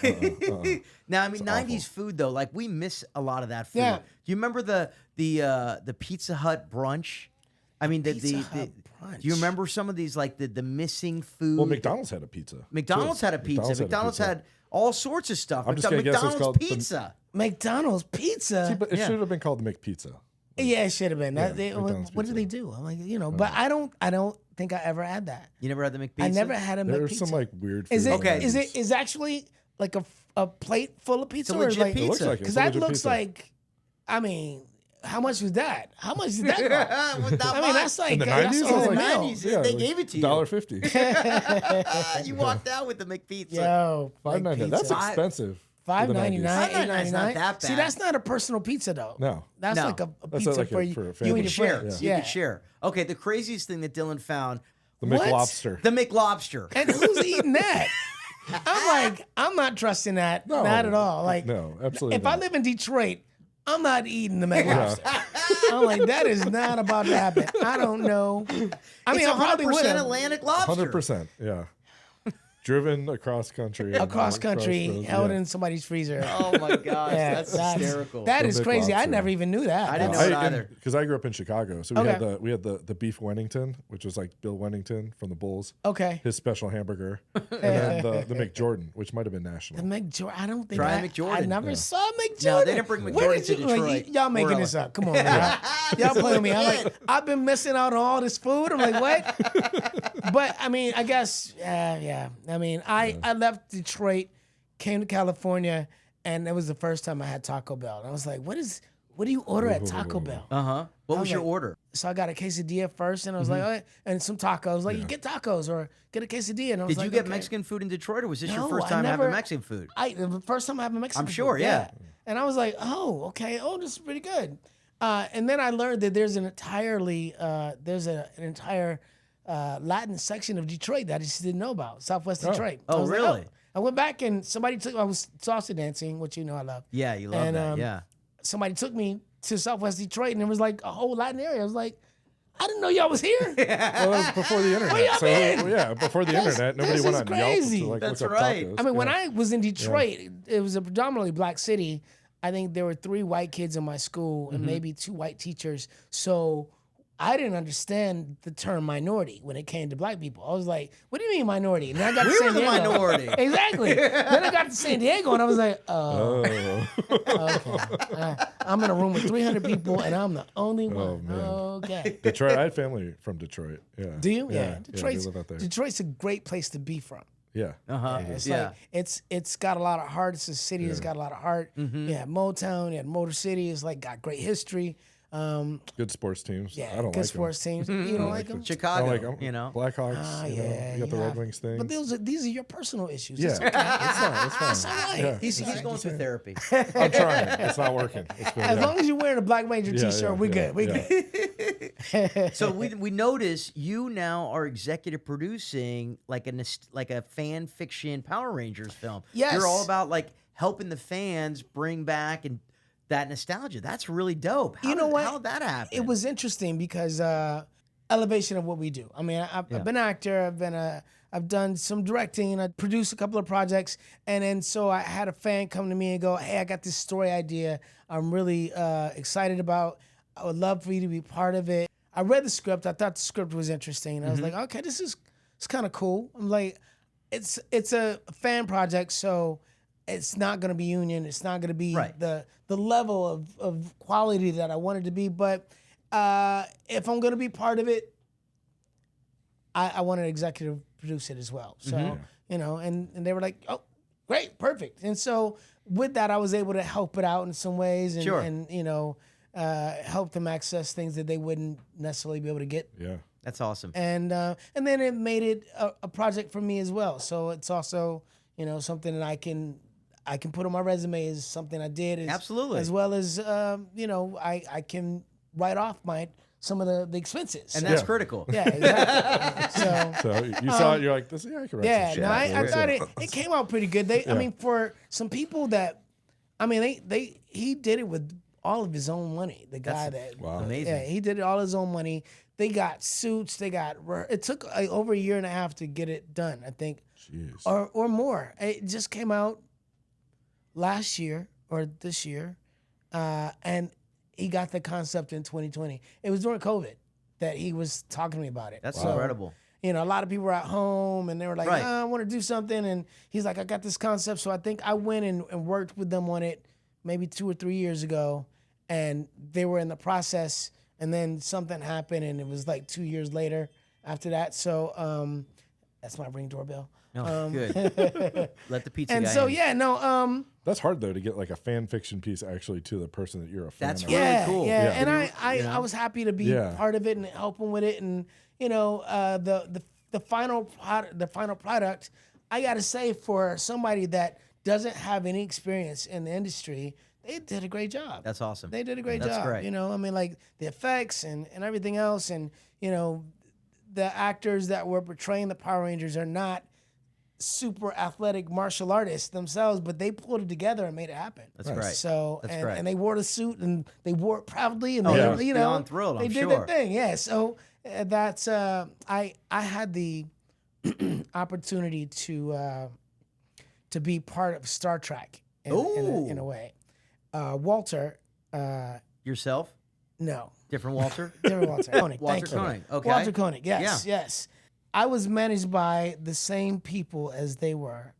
Now, I mean, 90s food, though, like, we miss a lot of that food. Yeah. Do you remember the Pizza Hut brunch? I mean, Pizza Hut brunch. Do you remember some of these, like, the missing food? Well, McDonald's had a pizza. McDonald's had a pizza. McDonald's had all sorts of stuff. I'm just gonna guess it's McDonald's called pizza. McDonald's pizza. See, but it should have been called the McPizza. Yeah, it should have been. McDonald's What did pizza. they do? I'm like, but I don't think I ever had that. You never had the McPizza? I never had a There's McPizza. some like weird food. Is it? Okay. Is actually like a plate full of pizza? It's a or legit like, pizza. It looks like it. Because It's a that legit looks pizza. like, I mean, how much was that? How much did that cost? I mean, that's like In the that's 90s? a It whole was like- meal. 90s. They gave it to you. $1.50. You walked out with the McPizza. Yo, like $5.99. That's pizza. expensive. for the $5.99, 90s. $5.99 not that See, bad. that's not a personal pizza though. No. That's No. like a That's pizza like for a- you, for a you family. and your Share. friends. You Yeah. could share. Okay, the craziest thing that Dylan found, The What? McLobster. the McLobster. And who's eating that? I'm like, I'm not trusting that. No. Not at all. Like, No, absolutely if I not. live in Detroit, I'm not eating the McLobster. I'm like, that is not about to happen. I don't know. I mean, It's I probably 100% would have. Atlantic lobster. 100%. Yeah. Driven across country. and Across country, frozen, held yeah. in somebody's freezer. Oh my gosh, that's hysterical. That is Big crazy. I lobster. never even knew that. I didn't That's- know it either. Because I grew up in Chicago, so Okay. we had the beef Wennington, which was like Bill Wennington from the Bulls. Okay. His special hamburger, and then the McJordan, which might have been national. The McJordan. I don't think Try I McJordan. never saw McJordan. No, they didn't bring Where McJordan did to you- like, Detroit. y'all making Or this LA. up. Come on, man. Y'all playing with me. I'm like, I've been missing out on all this food. I'm like, what? But I mean, I guess, yeah. I mean, I left Detroit, came to California, and it was the first time I had Taco Bell. And I was like, what do you order at Taco Bell? What was was your like- order? So I got a quesadilla first, and I was like, oh, and some tacos. Like, you get tacos or get a quesadilla. And I was Did you like, get okay. Mexican food in Detroit, or was this your No, first I time never- having Mexican food? The first time having Mexican I'm sure, food, yeah. And I was like, oh, okay. Oh, this is pretty good. And then I learned that there's an entire Latin section of Detroit that I just didn't know about, Southwest Detroit. I Oh, was like, really? I went back and I was salsa dancing, which you know I love. Yeah, you love And, that. Yeah. Somebody took me to Southwest Detroit, and there was like a whole Latin area. I was like, I didn't know y'all was here. Well, that was before the internet. y'all So been? yeah, before the This- internet, nobody this went is on crazy. Yelp to like That's look up right. tacos. I mean, when Yeah. I was in Detroit, it was a predominantly black city. I think there were 3 white kids in my school and maybe 2 white teachers. So I didn't understand the term minority when it came to black people. I was like, what do you mean minority? And then I got to We San were the Diego. minority. Exactly. Then I got to San Diego and I was like, Oh, okay. I'm in a room with 300 people and I'm the only one. man. Okay. Detroit. I had family from Detroit. Yeah. Do you? Yeah. Detroit's, they live out there. Detroit's a great place to be from. Yeah. It's Yeah. like it's got a lot of heart. It's a city that's got a lot of heart. Mm-hmm. Yeah, Motown, yeah, Motor City is like got great history. Good sports teams. Yeah, I don't good like sports teams. You don't like them? I Chicago, don't like them. you know. Blackhawks. You know, Yeah, you got the yeah. Red Wings thing. But these are your personal issues. yeah, It's okay. it's fine. It's fine. It's all right. Yeah. He's going through therapy. I'm trying. It's not working. It's been, As long as you're wearing a Black Ranger Yeah, t-shirt, yeah, we yeah, good. We yeah. good. So we notice you now are executive producing like a fan fiction Power Rangers film. Yes. You're all about like helping the fans bring back and that nostalgia. That's really dope. You know what? How did that happen? It was interesting because elevation of what we do. I mean, I've been an actor. I've done some directing. I produced a couple of projects, and then so I had a fan come to me and go, "Hey, I got this story idea. I'm really excited about. I would love for you to be part of it." I read the script. I thought the script was interesting, and I was like, "Okay, it's kind of cool." I'm like, it's a fan project, so it's not going to be union. It's not going to be Right. the level of quality that I wanted to be. But if I'm going to be part of it, I want to executive produce it as well. So, you know, and they were like, oh, great, perfect. And so with that, I was able to help it out in some ways and, Sure. and you know, help them access things that they wouldn't necessarily be able to get. Yeah. That's awesome. And then it made it a project for me as well. So it's also, you know, something that I can put on my resume as something I did. Absolutely. As well as, you know, I can write off some of the expenses. And So- that's Yeah. critical. yeah, exactly. So So you saw it, you're like, this. Yeah, I could write yeah, some shit. no, I Let's thought do it came out pretty good. I Yeah. mean, for some people that, I mean, he did it with all of his own money. The guy Wow. Amazing. yeah, he did it all his own money. They got suits. It took over a year and a half to get it done, I think, Jeez. or more. It just came out last year or this year, and he got the concept in 2020. It was during COVID that he was talking to me about it. That's So, incredible. you know, a lot of people were at home and they were like, Right. I want to do something. And he's like, I got this concept. So I think I went and worked with them on it maybe 2 or 3 years ago. And they were in the process. And then something happened. And it was like 2 years later after that. So that's my Ring doorbell. No, good. Let the pizza And guy so, in. yeah, no. That's hard though to get like a fan fiction piece actually to the person that you're a fan That's of. really Yeah, cool. yeah. Yeah. And You know? I was happy to be Yeah. part of it and help them with it. And you know, the final product, I got to say, for somebody that doesn't have any experience in the industry, they did a great job. That's awesome. They did a great That's job. great. You know, I mean, like the effects and everything else, and you know, the actors that were portraying the Power Rangers are not super athletic martial artists themselves, but they pulled it together and made it happen. That's great. So That's and, great. and they wore the suit and they wore it proudly and Oh, they, they were you know, beyond thrilled, they I'm did sure. their thing. Yeah. So that's I had the opportunity to be part of Star Trek in a way. Walter, Yourself? no, Different Walter? different Walter. Koenig, Walter thank you. Koenig. Okay. Walter Koenig. Yes, yes. I was managed by the same people as they were.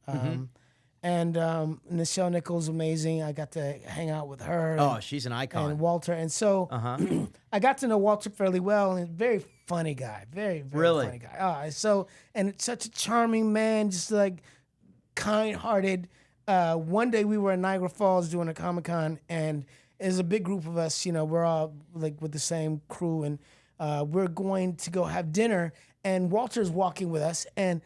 And Nichelle Nichols, amazing. I got to hang out with her. Oh, she's an icon. And Walter. And so I got to know Walter fairly well. And very funny guy. Very, very Really? funny guy. And it's such a charming man, just like kind-hearted. One day we were in Niagara Falls doing a Comic-Con, and there's a big group of us, you know, we're all like with the same crew, and we're going to go have dinner, and Walter's walking with us, and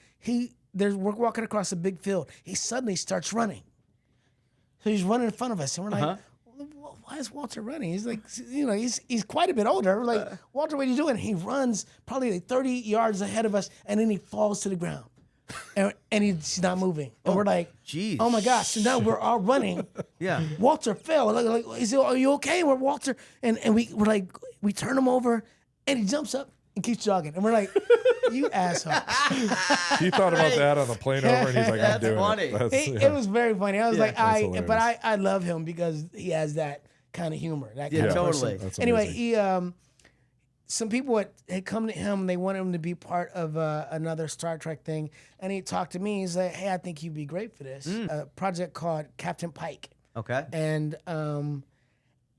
we're walking across a big field. He suddenly starts running. So he's running in front of us, and we're like, why is Walter running? He's like, you know, he's quite a bit older. We're like, Walter, what are you doing? He runs probably like 30 yards ahead of us, and then he falls to the ground. And he's not moving. And we're like, geez. oh my gosh. So now we're all running. Yeah. Walter fell. Like, are you okay? We're Walter. And we're like, we turn him over, and he jumps up and keeps jogging. And we're like, you asshole. He thought about that on the plane over, and he's like, I'm That's doing funny. it. It was very funny. I was like, hilarious. I love him because he has that kind of humor. That kind Yeah, of totally. person. That's Anyway, amazing. some people had come to him. They wanted him to be part of another Star Trek thing, and he talked to me. He's like, "Hey, I think you'd be great for this a project called Captain Pike." Okay.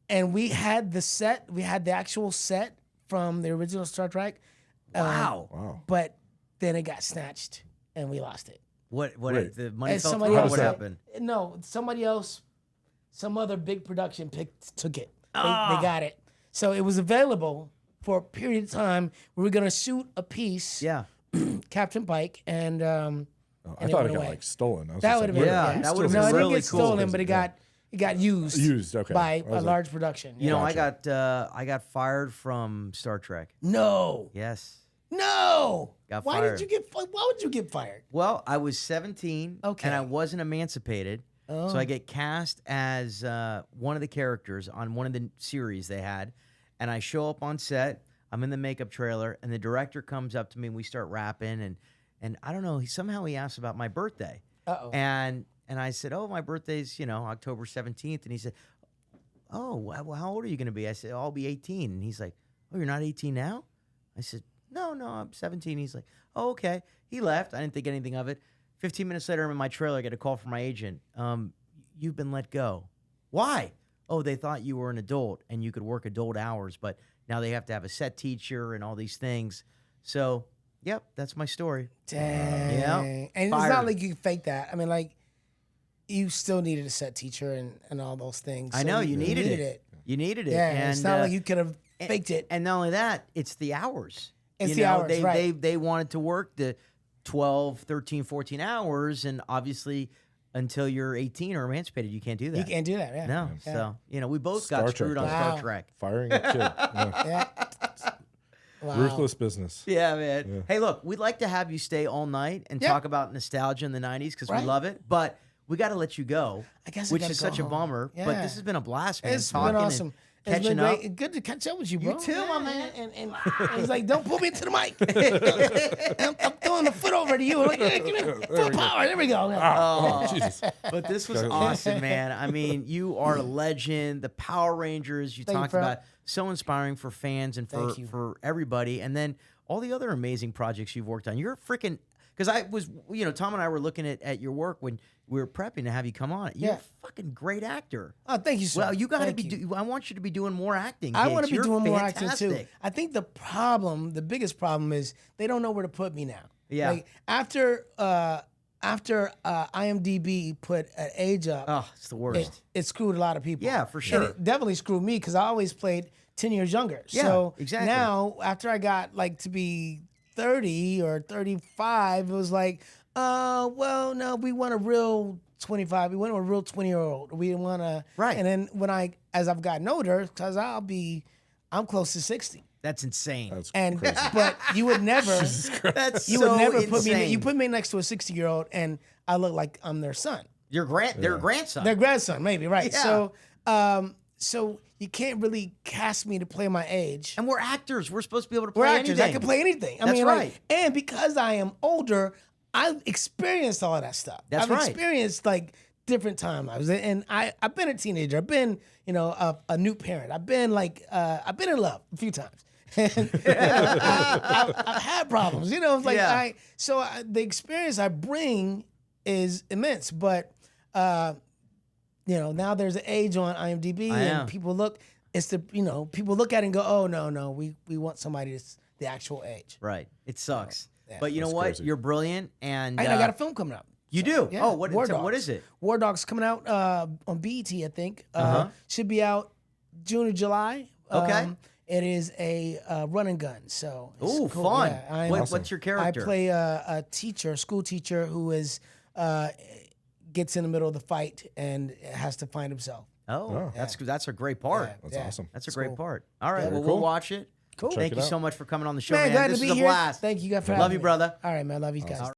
And we had the set. We had the actual set from the original Star Trek. Wow. Wow. But then it got snatched, and we lost it. What Wait. the money And fell somebody through? Or else what said- happened? No, somebody else, some other big production took it. They got it. So it was available for a period of time. We were gonna shoot a piece, Yeah. Captain Pike, and I and thought went it got away. like stolen. I was That just would have like, been Yeah, yeah. that would've No, been it didn't really get cool. stolen, but it got used. Used, okay. by I a was large production. You know, Gotcha. I got fired from Star Trek. No, Yes. no. Got Why fired. did you get? Why would you get fired? Well, I was 17 Okay. and I wasn't emancipated. Oh. So I get cast as one of the characters on one of the series they had. And I show up on set. I'm in the makeup trailer. And the director comes up to me and we start rapping. And I don't know, somehow he asked about my birthday. Uh-oh. And I said, oh, my birthday's, October 17th. And he said, oh, well, how old are you going to be? I said, I'll be 18. And he's like, oh, you're not 18 now? I said, no, I'm 17. He's like, oh, okay. He left. I didn't think anything of it. 15 minutes later, I'm in my trailer. I get a call from my agent. You've been let go. Why? Oh, they thought you were an adult and you could work adult hours, but now they have to have a set teacher and all these things. So, yep, that's my story. Dang. Yeah. And it's Fired. not like you can fake that. I mean, like, you still needed a set teacher and all those things. I So know, you needed it. You needed it. Yeah, and, it's not like you could have faked it. And not only that, it's the hours. It's the hours, right. They wanted to work the 12, 13, 14 hours, and obviously until you're 18 or emancipated, you can't do that. You can't do that, yeah. No. Yeah. So, we both Star got screwed Trek, on though. Star Wow. Trek. Firing a kid. Yeah. Yeah. Wow. Ruthless business. Yeah, man. Yeah. Hey, look, we'd like to have you stay all night and Yeah. talk about nostalgia in the 90s because Right. we love it, but we got to let you go, I guess I which gotta is go such a home. bummer. But Yeah. this has been a blast, man. It's talking been awesome. and It's catching been up. great. Good to catch up with you, bro. You too, my man. And he's like, don't pull me into the mic. I'm throwing the foot over to you. I'm like, yeah, give me full power. There we go. Oh, Jesus. But this was awesome, man. I mean, you are a legend. The Power Rangers you Thank you, talked bro. about, so inspiring for fans and Thank you. for everybody. And then all the other amazing projects you've worked on. You're freaking, because I was, Tom and I were looking at your work when we were prepping to have you come on. You're Yeah. a fucking great actor. Oh, thank you, sir. Well, you got to Thank be. you. I want you to be doing more acting. I want to gigs. be You're doing more acting too. fantastic. I think the biggest problem is they don't know where to put me now. Yeah. Like after IMDb put an age up, Oh, it's the worst. it screwed a lot of people. Yeah, for And sure. it definitely screwed me because I always played 10 years younger. Yeah, So exactly. now, after I got like to be 30 or 35, it was like, well, no, we want a real 25. We want a real 20-year-old. We didn't want to. Right. And then as I've gotten older, because I'm close to 60. That's insane. That's And crazy. but you would never, That's you so would never put insane. me. You put me next to a 60-year-old, and I look like I'm their son, their grandson. their grandson, maybe, right? Yeah. So you can't really cast me to play my age. And we're actors. We're supposed to be able to play We're actors. anything. I can play anything. That's right. And because I am older, I've experienced all of that stuff. That's I've right. experienced like different timelines, and I've been a teenager. I've been, a new parent. I've been I've been in love a few times. And I've had problems, Yeah. The experience I bring is immense, but now there's an age on IMDb, and people look. People look at it and go, oh no, we want somebody that's the actual age. Right. It sucks. Yeah. But you know That's what? crazy. You're brilliant, and I got a film coming out. you do. Yeah, Oh, War what Dogs. is it? War Dogs coming out on BET, I think. Uh-huh. Should be out June or July. Okay. It is a run and gun. So it's Ooh, cool. fun. Yeah, What's your character? I play a school teacher who is gets in the middle of the fight and has to find himself. Oh, that's a great part. Yeah. That's awesome. That's a It's great cool. part. All right, Yeah. well, Cool. we'll watch it. Cool. Check Thank it you out. so much for coming on the show, Man, man. glad This to be was a here. blast. Thank you guys for Love having you, me. brother. All right, man. Love you guys.